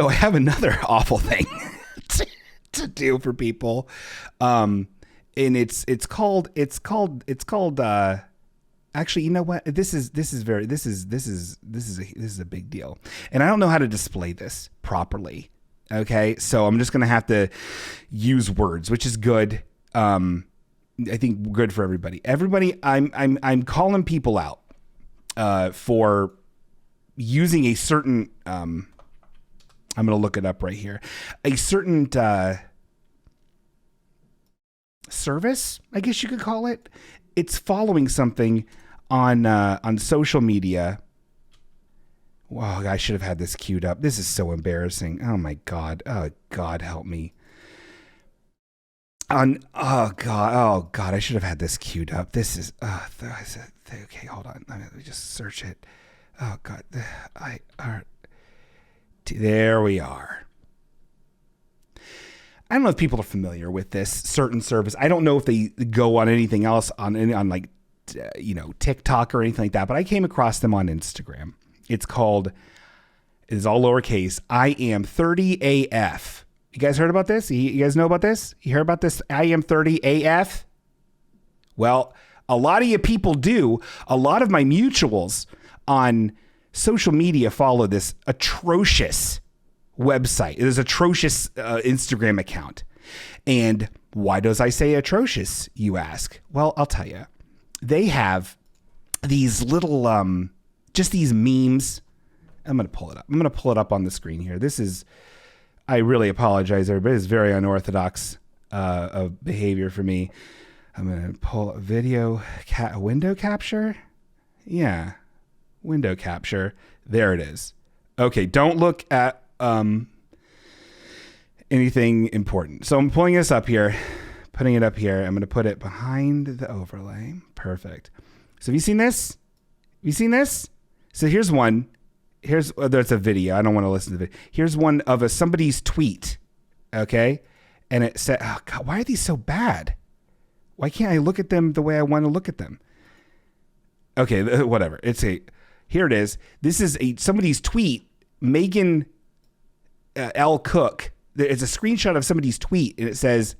I have another awful thing to do for people. And it's called actually, you know what? This is a big deal. And I don't know how to display this properly. Okay? So I'm just going to have to use words, which is good. I think good for everybody. Everybody, I'm calling people out for using a certain I'm going to look it up right here. A certain service, I guess you could call it. It's following something on social media. Wow, I should have had this queued up. This is so embarrassing. Oh my God. Oh God, help me. Oh God, I should have had this queued up. This is okay. Hold on, let me just search it. Oh God, there we are. I don't know if people are familiar with this certain service. I don't know if they go on anything else on like TikTok or anything like that. But I came across them on Instagram. It's all lowercase. iamthirtyaf. You guys heard about this? You guys know about this? You heard about this iamthirtyaf? Well, a lot of you people do. A lot of my mutuals on social media follow this atrocious website. It is atrocious Instagram account. And why does I say atrocious, you ask? Well, I'll tell you. They have these little, just these memes. I'm going to pull it up. I'm going to pull it up on the screen here. I really apologize, everybody. It's very unorthodox of behavior for me. I'm going to pull a window capture. Yeah, window capture. There it is. Okay, don't look at anything important. So I'm pulling this up here, putting it up here. I'm going to put it behind the overlay. Perfect. So have you seen this? So here's one. There's a video. I don't want to listen to the video. Here's one of somebody's tweet. Okay. And it said, oh God, why are these so bad? Why can't I look at them the way I want to look at them? Okay. Whatever. Here it is. This is somebody's tweet. Megan L. Cook. It's a screenshot of somebody's tweet. And it says,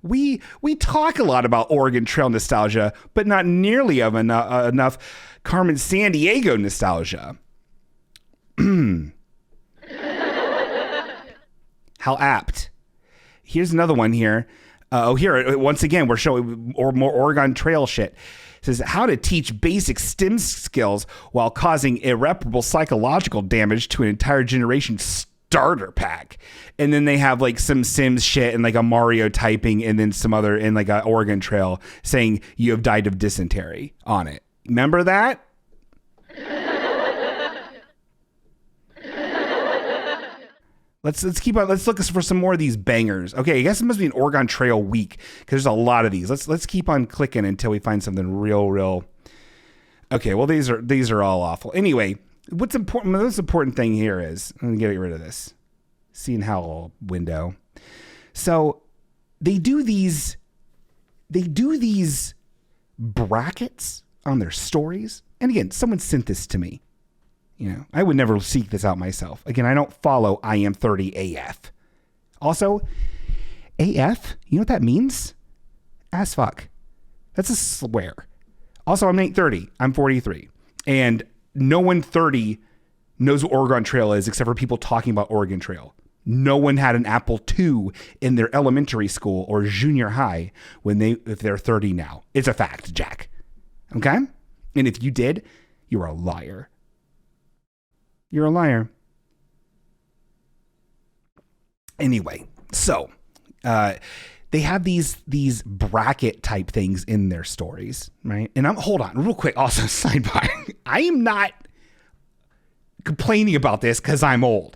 we talk a lot about Oregon Trail nostalgia, but not nearly enough Carmen Sandiego nostalgia. How apt. Here's another one here. Here, once again, we're showing more Oregon Trail shit. It says how to teach basic STEM skills while causing irreparable psychological damage to an entire generation starter pack. And then they have like some Sims shit and like a Mario typing and then some other in like an Oregon Trail saying you have died of dysentery on it. Remember that? Let's keep on. Let's look for some more of these bangers. Okay, I guess it must be an Oregon Trail week because there's a lot of these. Let's keep on clicking until we find something real. Okay, well these are all awful. Anyway, what's important? The most important thing here is I'm gonna get rid of this. Seeing how window. So they do these brackets on their stories. And again, someone sent this to me. I would never seek this out myself. Again, I don't follow iam30af. Also, AF, you know what that means? Ass fuck. That's a swear. Also, I'm 830. I'm 43. And no one 30 knows what Oregon Trail is except for people talking about Oregon Trail. No one had an Apple II in their elementary school or junior high if they're 30 now. It's a fact, Jack. Okay? And if you did, you're a liar. You're a liar. Anyway, so they have these bracket type things in their stories, right? And hold on, real quick. Also, sidebar. I am not complaining about this because I'm old.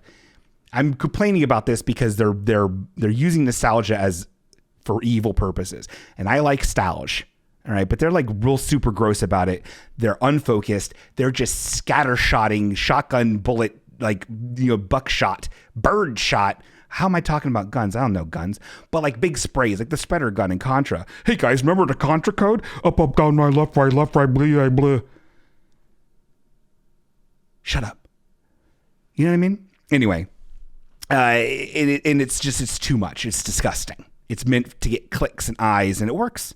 I'm complaining about this because they're using nostalgia for evil purposes, and I like stouge. All right, but they're like real super gross about it. They're unfocused. They're just scattershotting shotgun bullet, like, buckshot, bird shot How am I talking about guns? I don't know guns, but like big sprays, like the spreader gun in Contra. Hey guys, remember the Contra code? Up, up, down, right, left, blue, blue. Shut up. You know what I mean? Anyway, and it's too much. It's disgusting. It's meant to get clicks and eyes, and it works.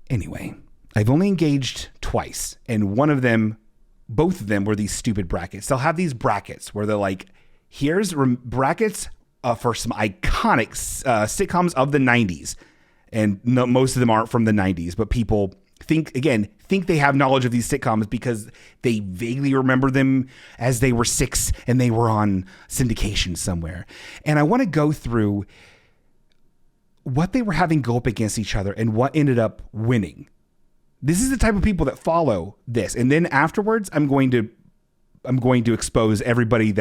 Anyway, I've only engaged twice, and both of them were these stupid brackets. They'll have these brackets where they're like, here's brackets for some iconic sitcoms of the 90s. And no, most of them aren't from the 90s, but people think they have knowledge of these sitcoms because they vaguely remember them as they were 6 and they were on syndication somewhere. And I want to go through what they were having go up against each other and what ended up winning. This is the type of people that follow this. And then afterwards, I'm going to expose everybody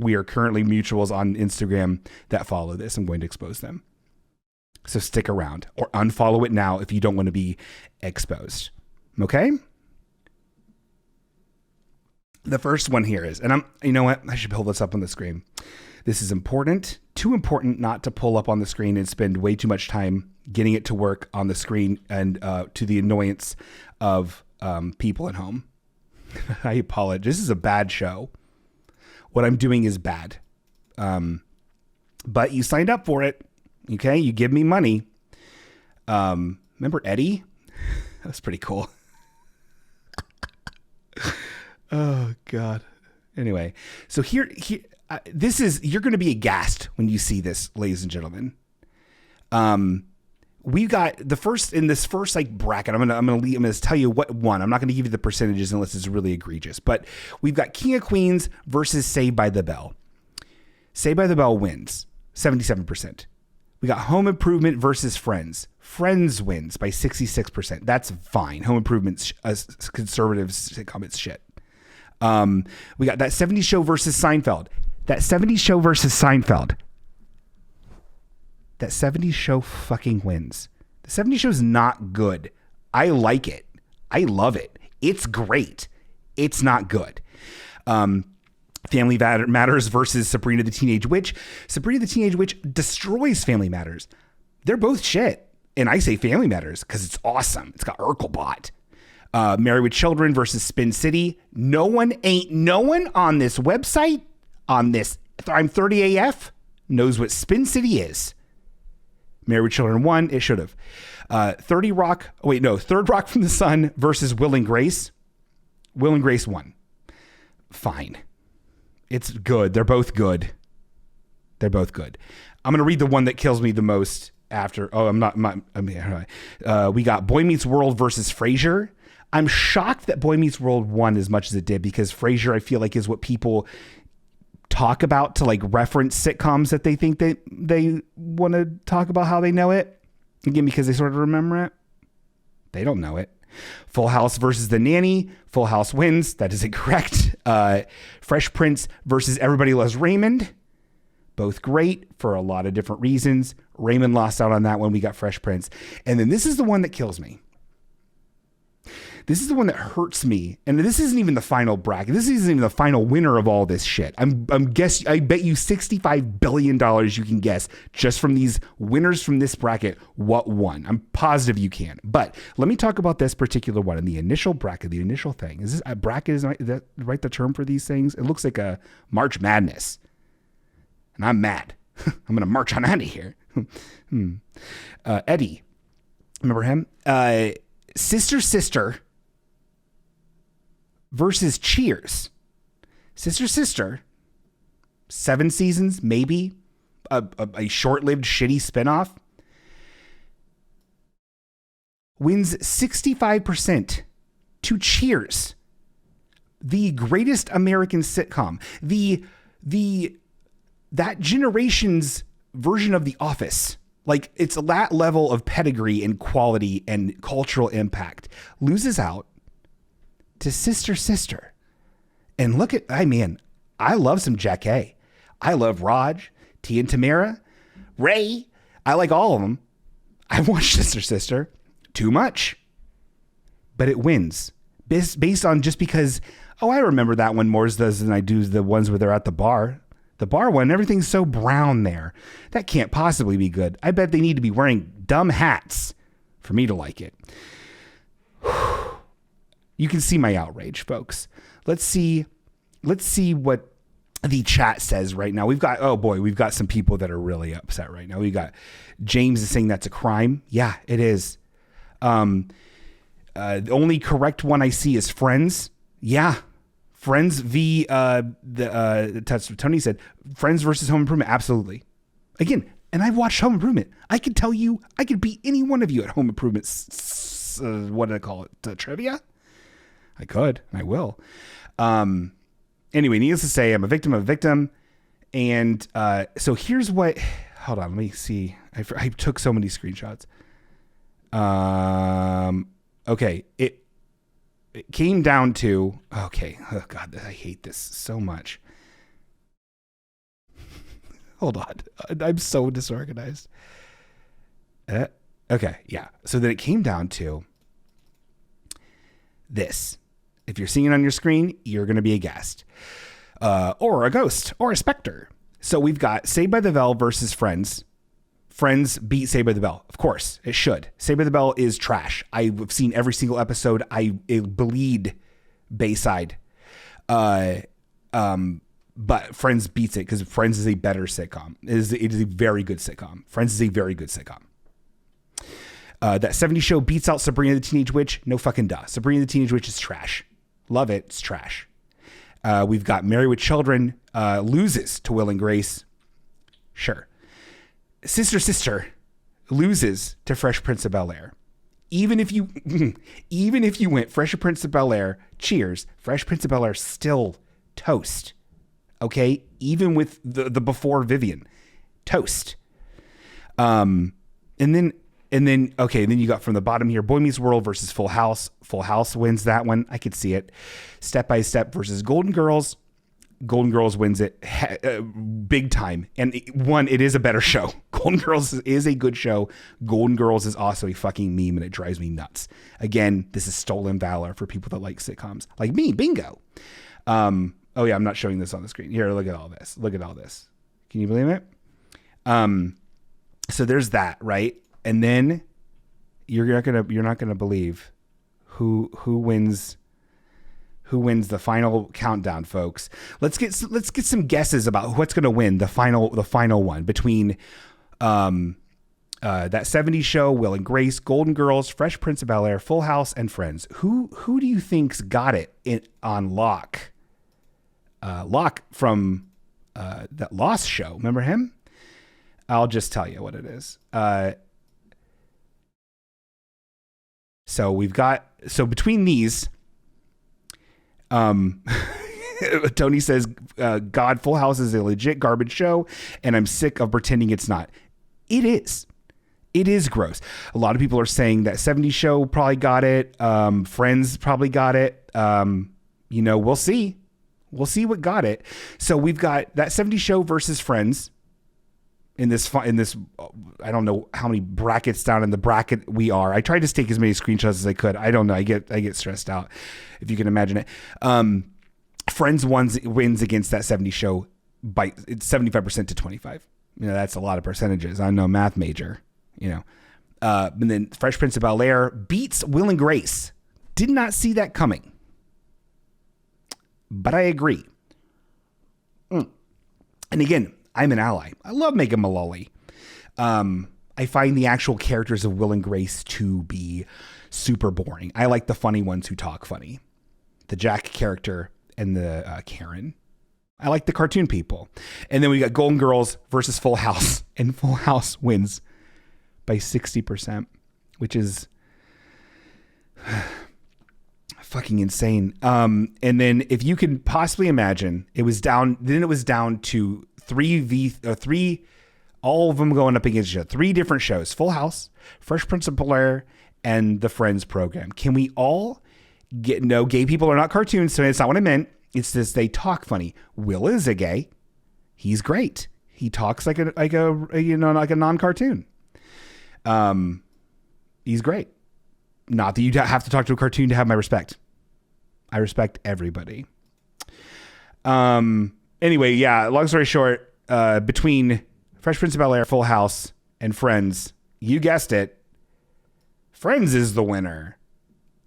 we are currently mutuals on Instagram that follow this. I'm going to expose them. So stick around or unfollow it now if you don't want to be exposed. Okay? The first one here is, and you know what? I should pull this up on the screen. This is important, too important not to pull up on the screen and spend way too much time getting it to work on the screen and to the annoyance of people at home. I apologize. This is a bad show. What I'm doing is bad. But you signed up for it. Okay. You give me money. Remember Eddie? That was pretty cool. Oh God. Anyway, so here, you're going to be aghast when you see this, ladies and gentlemen. We've got in this first like bracket. I'm gonna tell you what won. I'm not gonna give you the percentages unless it's really egregious. But we've got King of Queens versus Saved by the Bell. Saved by the Bell wins 77%. We got Home Improvement versus Friends. Friends wins by 66%. That's fine. Home Improvement's a conservative sitcom. It's shit. We got That 70s Show versus Seinfeld. That 70s Show versus Seinfeld. That 70s Show fucking wins. The 70s Show is not good. I like it. I love it. It's great. It's not good. Family Matters versus Sabrina the Teenage Witch. Sabrina the Teenage Witch destroys Family Matters. They're both shit. And I say Family Matters because it's awesome. It's got Urkelbot. Married with Children versus Spin City. No one on this website, on this I'm 30 AF, knows what Spin City is. Married with Children won. It should have. Third Rock from the Sun versus Will and Grace. Will and Grace won. Fine. It's good. They're both good. I'm going to read the one that kills me the most after. Oh, we got Boy Meets World versus Frasier. I'm shocked that Boy Meets World won as much as it did because Frasier, I feel like, is what people talk about to like reference sitcoms that they think they want to talk about how they know it. Again, because they sort of remember it. They don't know it. Full House versus The Nanny. Full House wins. That is incorrect. Fresh Prince versus Everybody Loves Raymond. Both great for a lot of different reasons. Raymond lost out on that one. We got Fresh Prince. And then this is the one that kills me. This is the one that hurts me. And this isn't even the final bracket. This isn't even the final winner of all this shit. I bet you $65 billion you can guess just from these winners from this bracket what won. I'm positive you can. But let me talk about this particular one in the initial bracket, the initial thing. Is this a bracket? Is that right, the term for these things? It looks like a March Madness. And I'm mad. I'm going to march on out of here. Eddie. Remember him? Sister versus Cheers. Sister, 7 seasons, maybe a short-lived shitty spinoff, wins 65% to Cheers, the greatest American sitcom, that generation's version of The Office. Like, it's that level of pedigree and quality and cultural impact loses out to Sister. And look at, I love some Jack A. I love Raj, T and Tamara, Ray. I like all of them. I watched Sister. Too much. But it wins. Based on just because, I remember that one more than I do the ones where they're at the bar. The bar one, everything's so brown there. That can't possibly be good. I bet they need to be wearing dumb hats for me to like it. You can see my outrage, folks. Let's see what the chat says right now. We've got some people that are really upset right now. We got James is saying that's a crime. Yeah, it is. The only correct one I see is Friends. Yeah. Friends that's what Tony said. Friends versus Home Improvement. Absolutely. Again, and I've watched Home Improvement. I could tell you, I could beat any one of you at Home Improvement. What did I call it? Trivia? I could. I will. Anyway, needless to say, I'm a victim. And so here's what. Hold on. Let me see. I took so many screenshots. Okay. It came down to. Okay. Oh, God. I hate this so much. Hold on. I'm so disorganized. Okay. Yeah. So then it came down to this. If you're seeing it on your screen, you're going to be a guest, or a ghost, or a specter. So we've got Saved by the Bell versus Friends. Friends beat Saved by the Bell. Of course, it should. Saved by the Bell is trash. I've seen every single episode. It bleed Bayside. But Friends beats it because Friends is a better sitcom. It is a very good sitcom. Friends is a very good sitcom. That 70s show beats out Sabrina the Teenage Witch. No fucking duh. Sabrina the Teenage Witch is trash. Love it. It's trash. We've got Married with Children loses to Will and Grace. Sure. Sister loses to Fresh Prince of Bel-Air. Even if you went Fresh Prince of Bel-Air, cheers. Fresh Prince of Bel-Air still toast. Okay? Even with the before Vivian. Toast. And then you got from the bottom here, Boy Meets World versus Full House. Full House wins that one. I could see it. Step by Step versus Golden Girls. Golden Girls wins it big time. And it is a better show. Golden Girls is a good show. Golden Girls is also a fucking meme, and it drives me nuts. Again, this is stolen valor for people that like sitcoms. Like me, bingo. Oh yeah, I'm not showing this on the screen. Here, look at all this. Look at all this. Can you believe it? So there's that, right? And then you're not gonna believe who wins the final countdown, folks. Let's get some guesses about what's gonna win the final one between that 70s show, Will and Grace, Golden Girls, Fresh Prince of Bel-Air, Full House, and Friends. Who do you think's got it on lock? Locke from that Lost show. Remember him? I'll just tell you what it is. So between these, Tony says, God, Full House is a legit garbage show, and I'm sick of pretending it's not. It is. It is gross. A lot of people are saying that 70s show probably got it. Friends probably got it. We'll see. We'll see what got it. So we've got that 70s show versus Friends. In this, I don't know how many brackets down in the bracket we are. I tried to take as many screenshots as I could. I don't know. I get stressed out, if you can imagine it. Friends wins against that 70 show by 75% to 25. That's a lot of percentages. I'm no math major, and then Fresh Prince of Bel-Air beats Will and Grace. Did not see that coming, but I agree. And again, I'm an ally. I love Megan Mullally. I find the actual characters of Will and Grace to be super boring. I like the funny ones who talk funny. The Jack character and the Karen. I like the cartoon people. And then we got Golden Girls versus Full House. And Full House wins by 60%, which is fucking insane. And then if you can possibly imagine, it was down to three, all of them going up against each other. 3 different shows: Full House, Fresh Prince of Bel-Air, and the Friends program. Can we all get? No, gay people are not cartoons, so it's not what I meant. It's this: they talk funny. Will is a gay. He's great. He talks like a non-cartoon. He's great. Not that you have to talk to a cartoon to have my respect. I respect everybody. Anyway, yeah, long story short, between Fresh Prince of Bel-Air, Full House, and Friends, you guessed it, Friends is the winner.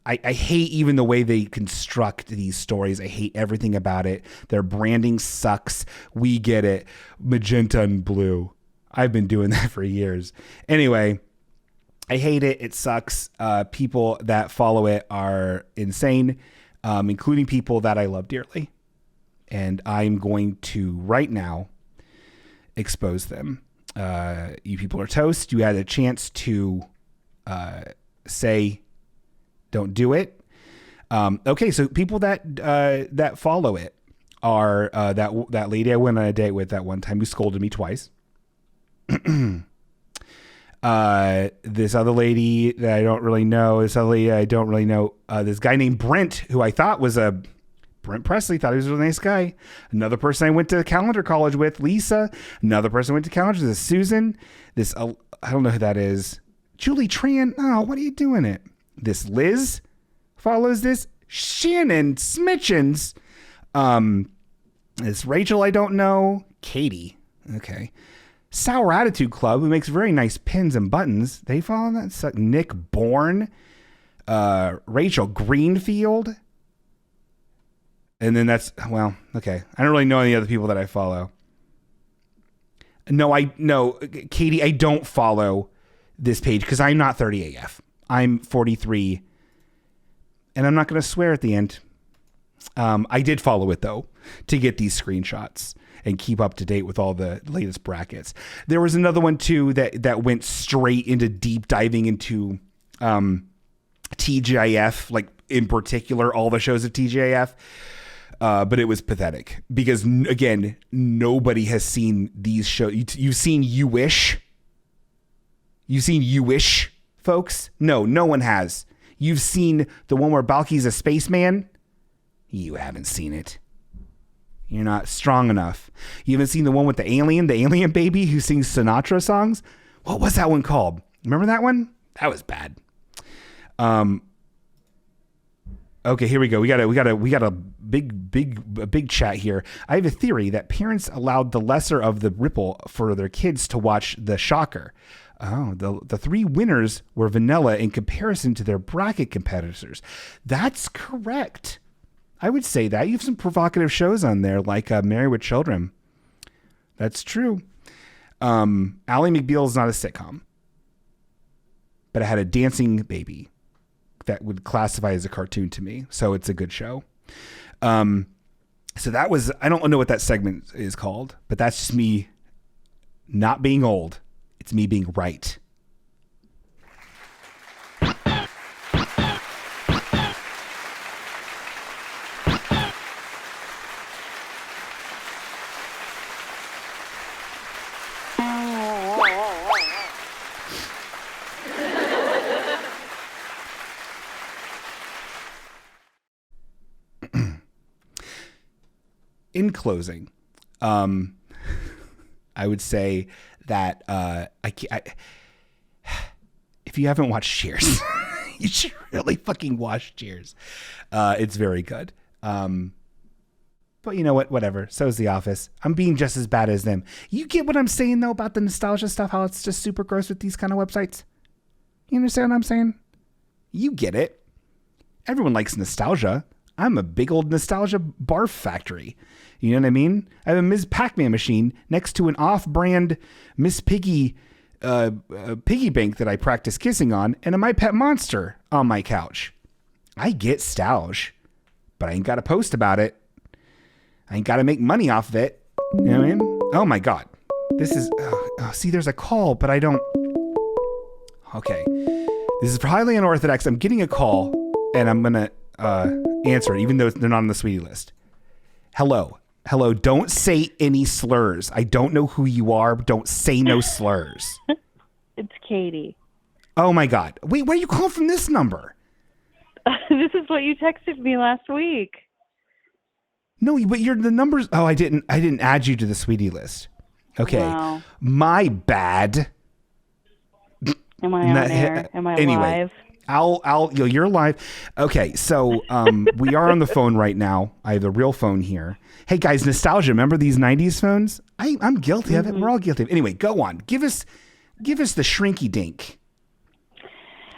I hate even the way they construct these stories. I hate everything about it. Their branding sucks. We get it. Magenta and blue. I've been doing that for years. Anyway, I hate it. It sucks. People that follow it are insane, including people that I love dearly. And I'm going to right now expose them. You people are toast. You had a chance to say, don't do it. Okay, so people that follow it are that lady I went on a date with that one time who scolded me twice. This other lady that I don't really know. This other lady I don't really know. This guy named Brent, who I thought was Brent Presley, thought he was a really nice guy. Another person I went to calendar college with, Lisa. Another person I went to college with, Susan. This I don't know who that is. Julie Tran. Oh, what are you doing it? This Liz follows this. Shannon Smitchens. This Rachel I don't know. Katie. Okay. Sour Attitude Club, who makes very nice pins and buttons. They follow that. So Nick Bourne. Rachel Greenfield. And then that's, well, okay. I don't really know any other people that I follow. No, Katie, I don't follow this page because I'm not 30AF. I'm 43. And I'm not going to swear at the end. I did follow it, though, to get these screenshots and keep up to date with all the latest brackets. There was another one, too, that went straight into deep diving into TGIF, like in particular, all the shows of TGIF. But it was pathetic because, again, nobody has seen these shows. You've seen You Wish. You've seen You Wish, folks? No one has. You've seen the one where Balki's a spaceman? You haven't seen it. You're not strong enough. You haven't seen the one with the alien baby who sings Sinatra songs? What was that one called? Remember that one? That was bad. Okay, here we go. We got a big chat here. I have a theory that parents allowed the lesser of the ripple for their kids to watch the shocker. Oh, the three winners were vanilla in comparison to their bracket competitors. That's correct. I would say that. You have some provocative shows on there, like Married with Children. That's true. Ally McBeal is not a sitcom, but it had a dancing baby that would classify as a cartoon to me. So it's a good show. So that was, I don't know what that segment is called, but that's just me not being old. It's me being right. In closing, I would say that if you haven't watched Cheers, you should really fucking watch Cheers. It's very good. But you know what? Whatever. So is The Office. I'm being just as bad as them. You get what I'm saying, though, about the nostalgia stuff, how it's just super gross with these kind of websites? You understand what I'm saying? You get it. Everyone likes nostalgia. I'm a big old nostalgia barf factory. You know what I mean? I have a Ms. Pac-Man machine next to an off-brand Miss Piggy piggy bank that I practice kissing on, and a My Pet Monster on my couch. I get stouge, but I ain't got to post about it. I ain't got to make money off of it. You know what I mean? Oh my God. This is, see, there's a call, but I don't. Okay. This is highly unorthodox. I'm getting a call, and I'm going to answer it, even though they're not on the sweetie list. Hello. Don't say any slurs. I don't know who you are, but don't say no slurs. It's Katie. Oh my God. Wait, where are you calling from this number? This is what you texted me last week. No, but you're the numbers. Oh, I didn't add you to the sweetie list. Okay. Wow. My bad. Am I on air? Am I live? You're live. Okay, so we are on the phone right now. I have the real phone here. Hey guys, nostalgia. Remember these '90s phones? I'm guilty of it. We're all guilty of it. Anyway, go on. Give us the shrinky dink.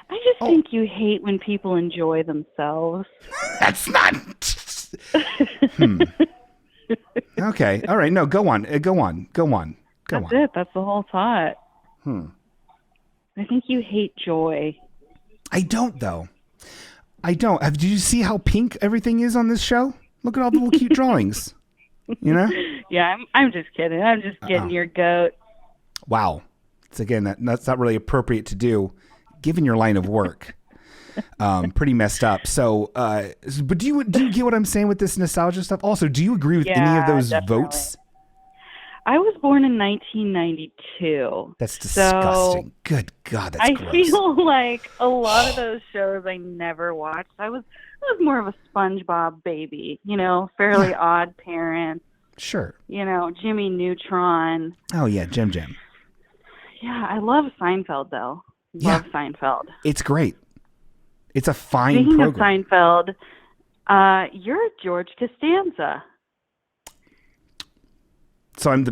I just think you hate when people enjoy themselves. That's not. Okay. All right. No, go on. Go on. That's it. That's the whole thought. I think you hate joy. I don't, though. I don't. Did you see how pink everything is on this show? Look at all the little cute drawings. You know? Yeah, I'm just kidding. I'm just getting your goat. Wow. It's again, that's not really appropriate to do, given your line of work. Pretty messed up. So, but do you get what I'm saying with this nostalgia stuff? Also, do you agree with any of those votes? I was born in 1992. That's disgusting. So good God, that's gross. I feel like a lot of those shows I never watched. I was more of a SpongeBob baby, Fairly Odd Parents. Sure. Jimmy Neutron. Oh yeah, Jim. Yeah, I love Seinfeld though. Love Seinfeld. It's great. It's a fine Speaking program. of Seinfeld, you're George Costanza. So I'm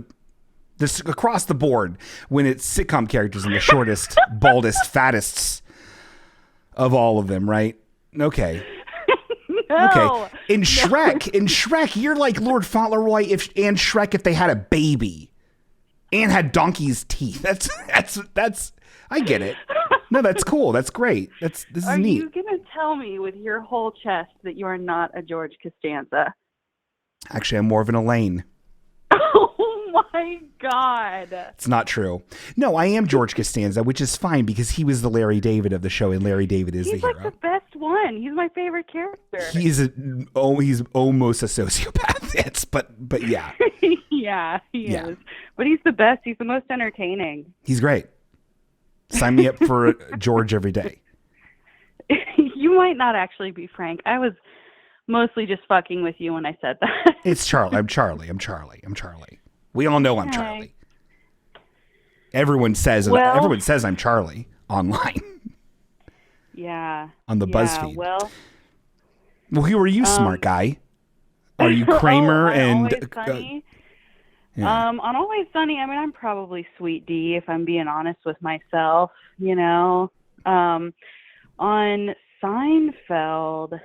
this across the board when it's sitcom characters and the shortest, baldest, fattest of all of them, right? Okay. No, okay. In Shrek, you're like Lord Fauntleroy and Shrek if they had a baby and had donkey's teeth. That's I get it. No, that's cool. That's great. This is neat. Are you gonna tell me with your whole chest that you are not a George Costanza? Actually, I'm more of an Elaine. Oh my God. It's not true. No, I am George Costanza, which is fine because he was the Larry David of the show, and Larry David is the hero. He's like the best one. He's my favorite character. He's almost a sociopath. But yeah. Yeah, he is. But he's the best. He's the most entertaining. He's great. Sign me up for George every day. You might not actually be Frank. I was mostly just fucking with you when I said that. It's Charlie. I'm Charlie. We all know I'm Charlie. Everyone says I'm Charlie online. Yeah. On the BuzzFeed. Well, who are you, smart guy? Are you Kramer and Always Sunny? On Always Sunny, I'm probably Sweet D if I'm being honest with myself, On Seinfeld,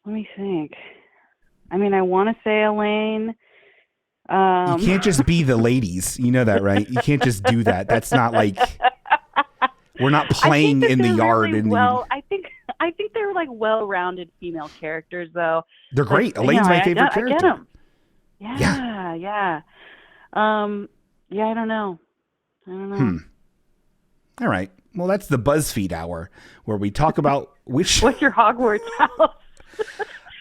let me think. I want to say Elaine. You can't just be the ladies. You know that, right? You can't just do that. That's not like we're not playing in the yard. Really I think they're like well-rounded female characters, though. They're great. Elaine's my favorite character. I get them. Yeah. I don't know. All right. Well, that's the BuzzFeed hour where we talk about which. What's your Hogwarts house?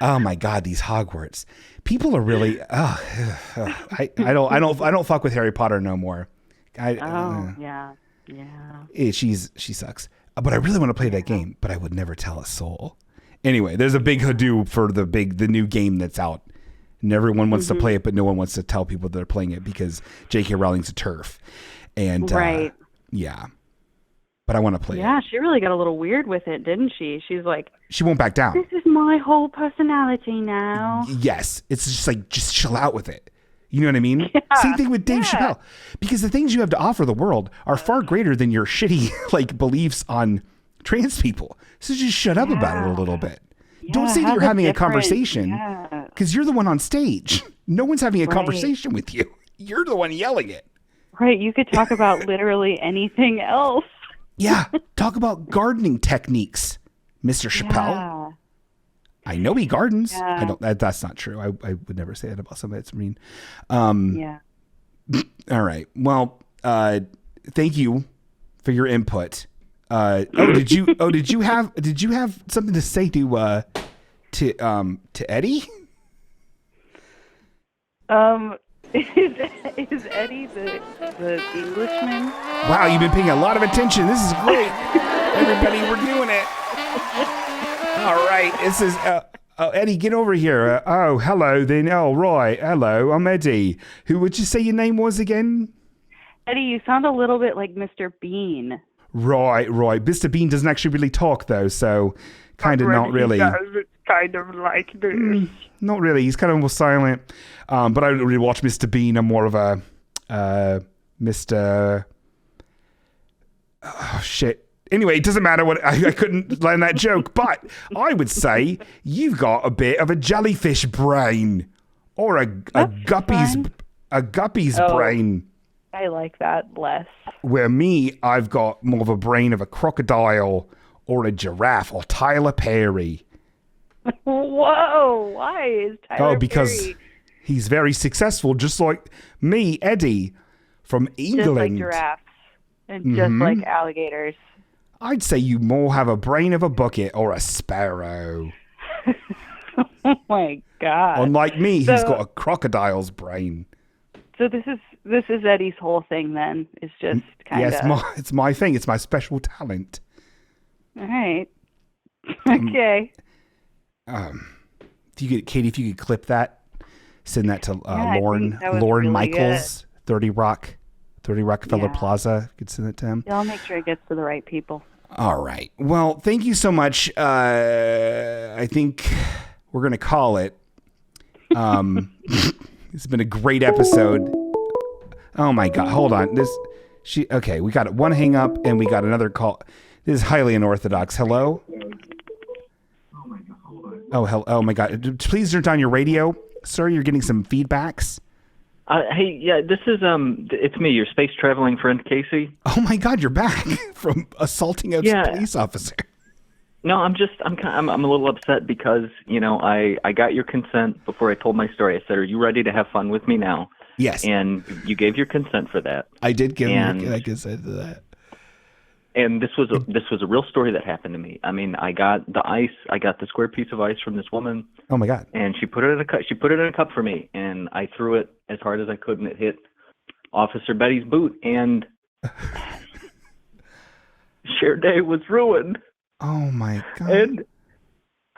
Oh my God, these Hogwarts people are really. I don't fuck with Harry Potter no more. Yeah. She sucks. But I really want to play that game, but I would never tell a soul. Anyway, there's a big hoodoo for the new game that's out. And everyone wants to play it, but no one wants to tell people they're playing it because J.K. Rowling's a turf. And right. But I want to play it. Yeah, she really got a little weird with it, didn't she? She's like, she won't back down. This is my whole personality now. Yes. It's just chill out with it. You know what I mean? Yeah. Same thing with Dave Chappelle. Because the things you have to offer the world are far greater than your shitty beliefs on trans people. So just shut up about it a little bit. Yeah, don't say that you're having a conversation because you're the one on stage. No one's having a conversation with you. You're the one yelling it. Right. You could talk about literally anything else. Yeah. Talk about gardening techniques, Mr. Chappelle. Yeah. I know he gardens. Yeah. That's not true. I would never say that about somebody that's mean. Yeah. All right. Well, thank you for your input. Did you have something to say to Eddie? Is Eddie the Englishman? Wow, you've been paying a lot of attention. This is great. Everybody, we're doing it. All right, this is Eddie. Get over here. Hello then. Oh, right. Hello, I'm Eddie. Who would you say your name was again? Eddie, you sound a little bit like Mr. Bean. Right. Mr. Bean doesn't actually really talk, though, so kind of not really. It's kind of like this. Not really. He's kind of more silent. But I don't really watch Mr. Bean. I'm more of a Mr. Oh, shit. Anyway, it doesn't matter what I couldn't land that joke, but I would say you've got a bit of a jellyfish brain or a guppy's brain. I like that less. Where me, I've got more of a brain of a crocodile or a giraffe or Tyler Perry. Whoa! Why is Tyler because Perry he's very successful, just like me, Eddie, from England. just like giraffes and just like alligators? I'd say you more have a brain of a bucket or a sparrow. Oh my God! Unlike me, he's got a crocodile's brain. So this is Eddie's whole thing then. It's just kind of... Yes, it's my thing. It's my special talent. All right. Okay. Katie, if you could clip that, send that to Lauren really Michaels, 30 Rockefeller Plaza. You could send it to him. Yeah, I'll make sure it gets to the right people. All right. Well, thank you so much. I think we're going to call it. It's been a great episode. Oh my God. Hold on. Okay. We got one hang up and we got another call. This is highly unorthodox. Hello? Oh my God. Please turn down your radio. Sir, you're getting some feedbacks. Hey, yeah, this is, it's me, your space traveling friend, Casey. Oh my God, you're back from assaulting a police officer. No, I'm a little upset because, I got your consent before I told my story. I said, are you ready to have fun with me now? Yes. And you gave your consent for that. I did give my consent to that. And this was a real story that happened to me. I mean, I got the square piece of ice from this woman. Oh my God. And she put it in a cup. She put it in a cup for me, and I threw it as hard as I could, and it hit Officer Betty's boot, and shared day was ruined. Oh my God. And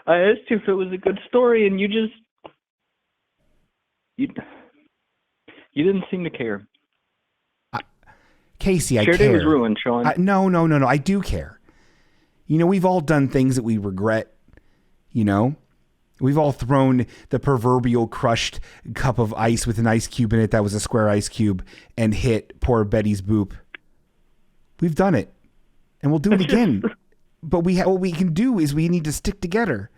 I asked you if it was a good story, and you didn't seem to care. Casey, I care. Day was ruined, Sean. No. I do care. We've all done things that we regret. We've all thrown the proverbial crushed cup of ice with an ice cube in it that was a square ice cube and hit poor Betty's boop. We've done it, and we'll do it again. But what we can do is we need to stick together,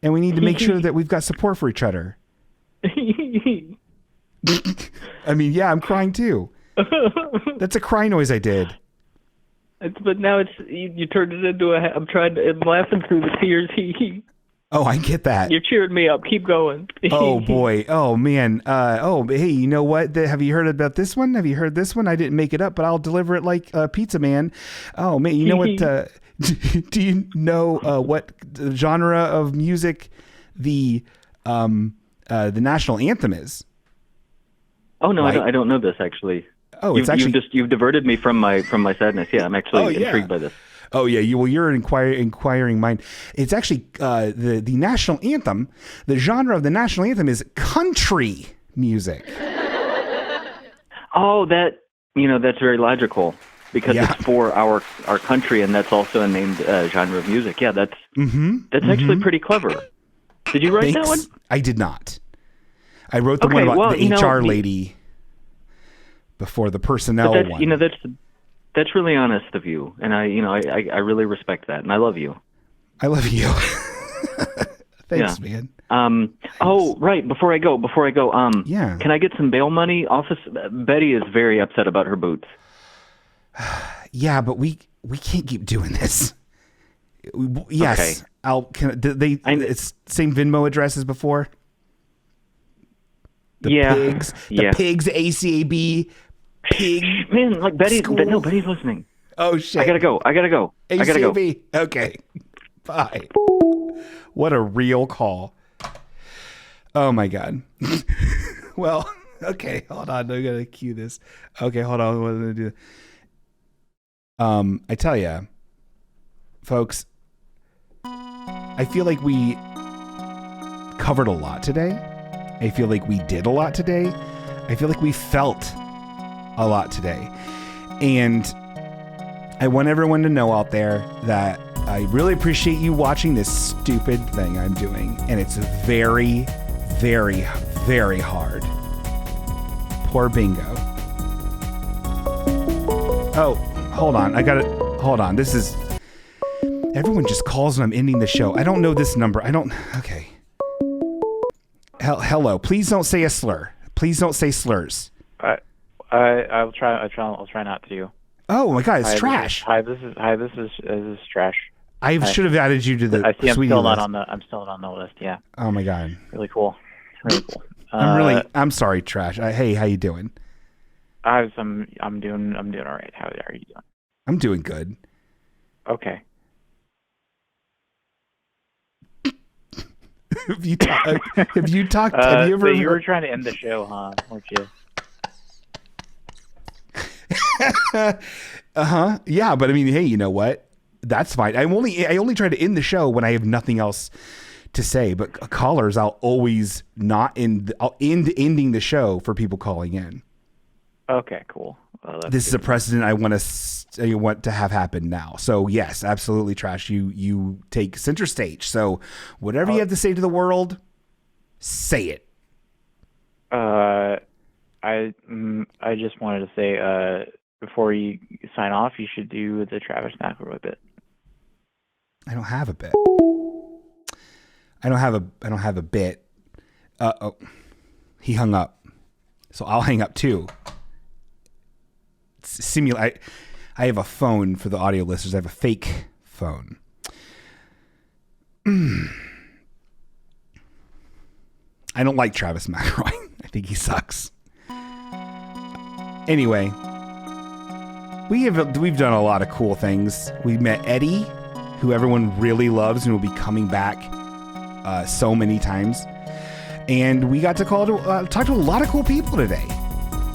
and we need to make sure that we've got support for each other. I mean, yeah, I'm crying too. That's a cry noise I did. But now you turned it into I'm laughing through the tears. Oh, I get that. You're cheering me up. Keep going. Oh boy. Oh man. Hey, you know what? Have you heard about this one? Have you heard this one? I didn't make it up, but I'll deliver it like Pizza Man. Oh man, you know what? Do you know what genre of music the national anthem is? Oh no, I don't know this actually. Oh, you've diverted me from my sadness. Yeah, I'm actually intrigued by this. Oh yeah, you're an inquiring mind. It's actually the national anthem. The genre of the national anthem is country music. Oh, that's very logical because it's for our country, and that's also a named genre of music. Yeah, that's actually pretty clever. Did you write that one? I did not. I wrote the one about the HR lady before the personnel one. That's really honest of you, and I really respect that, and I love you. I love you. Thanks, man. Oh, right. Before I go. Can I get some bail money? Betty is very upset about her boots. Yeah, but we can't keep doing this. Yes. Okay. It's same Venmo address as before. Pigs. Pigs. ACAB. Pig. Man, like Betty. Betty's listening. Oh shit! I gotta go. ACAB. Okay. Bye. What a real call. Oh my God. Well, okay. Hold on. I gotta cue this. Okay, hold on. What am I gonna do? I tell you, folks, I feel like we covered a lot today. I feel like we did a lot today. I feel like we felt a lot today. And I want everyone to know out there that I really appreciate you watching this stupid thing I'm doing. And it's very, very, very hard. Poor Bingo. Oh, hold on. Hold on. This is... Everyone just calls when I'm ending the show. I don't know this number. Okay. Hello. Please don't say a slur. Please don't say slurs. I'll try not to. Oh my God, it's trash. This is trash. I should have added you to the. I see. I'm Sweetie still list. not on the. I'm still not on the list. Yeah. Oh my God. Really cool. Really cool. I'm sorry, trash. Hey, how you doing? I'm doing all right. How are you doing? I'm doing good. Okay. Have you talked? So you ever? You were trying to end the show, huh? Weren't you? Yeah, but I mean, hey, you know what? That's fine. I only try to end the show when I have nothing else to say. But callers, I'll always not end. I'll end ending the show for people calling in. Okay, cool. Well, this is a precedent I want to have happen now. So yes, absolutely, trash. You take center stage. So whatever you have to say to the world, say it. I just wanted to say before you sign off, you should do the Travis McElroy bit. I don't have a bit. I don't have a bit. Oh, he hung up. So I'll hang up too. I have a phone for the audio listeners. I have a fake phone. I don't like Travis McElroy. I think he sucks. Anyway, we've done a lot of cool things. We met Eddie, who everyone really loves and will be coming back so many times. And we got to talk to a lot of cool people today.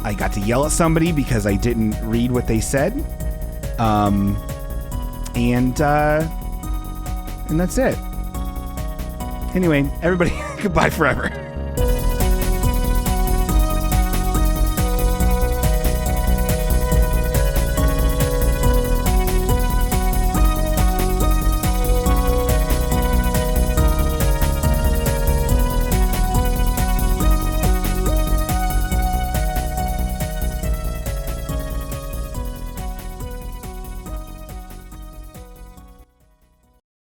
I got to yell at somebody because I didn't read what they said. And that's it. Anyway, everybody, goodbye forever.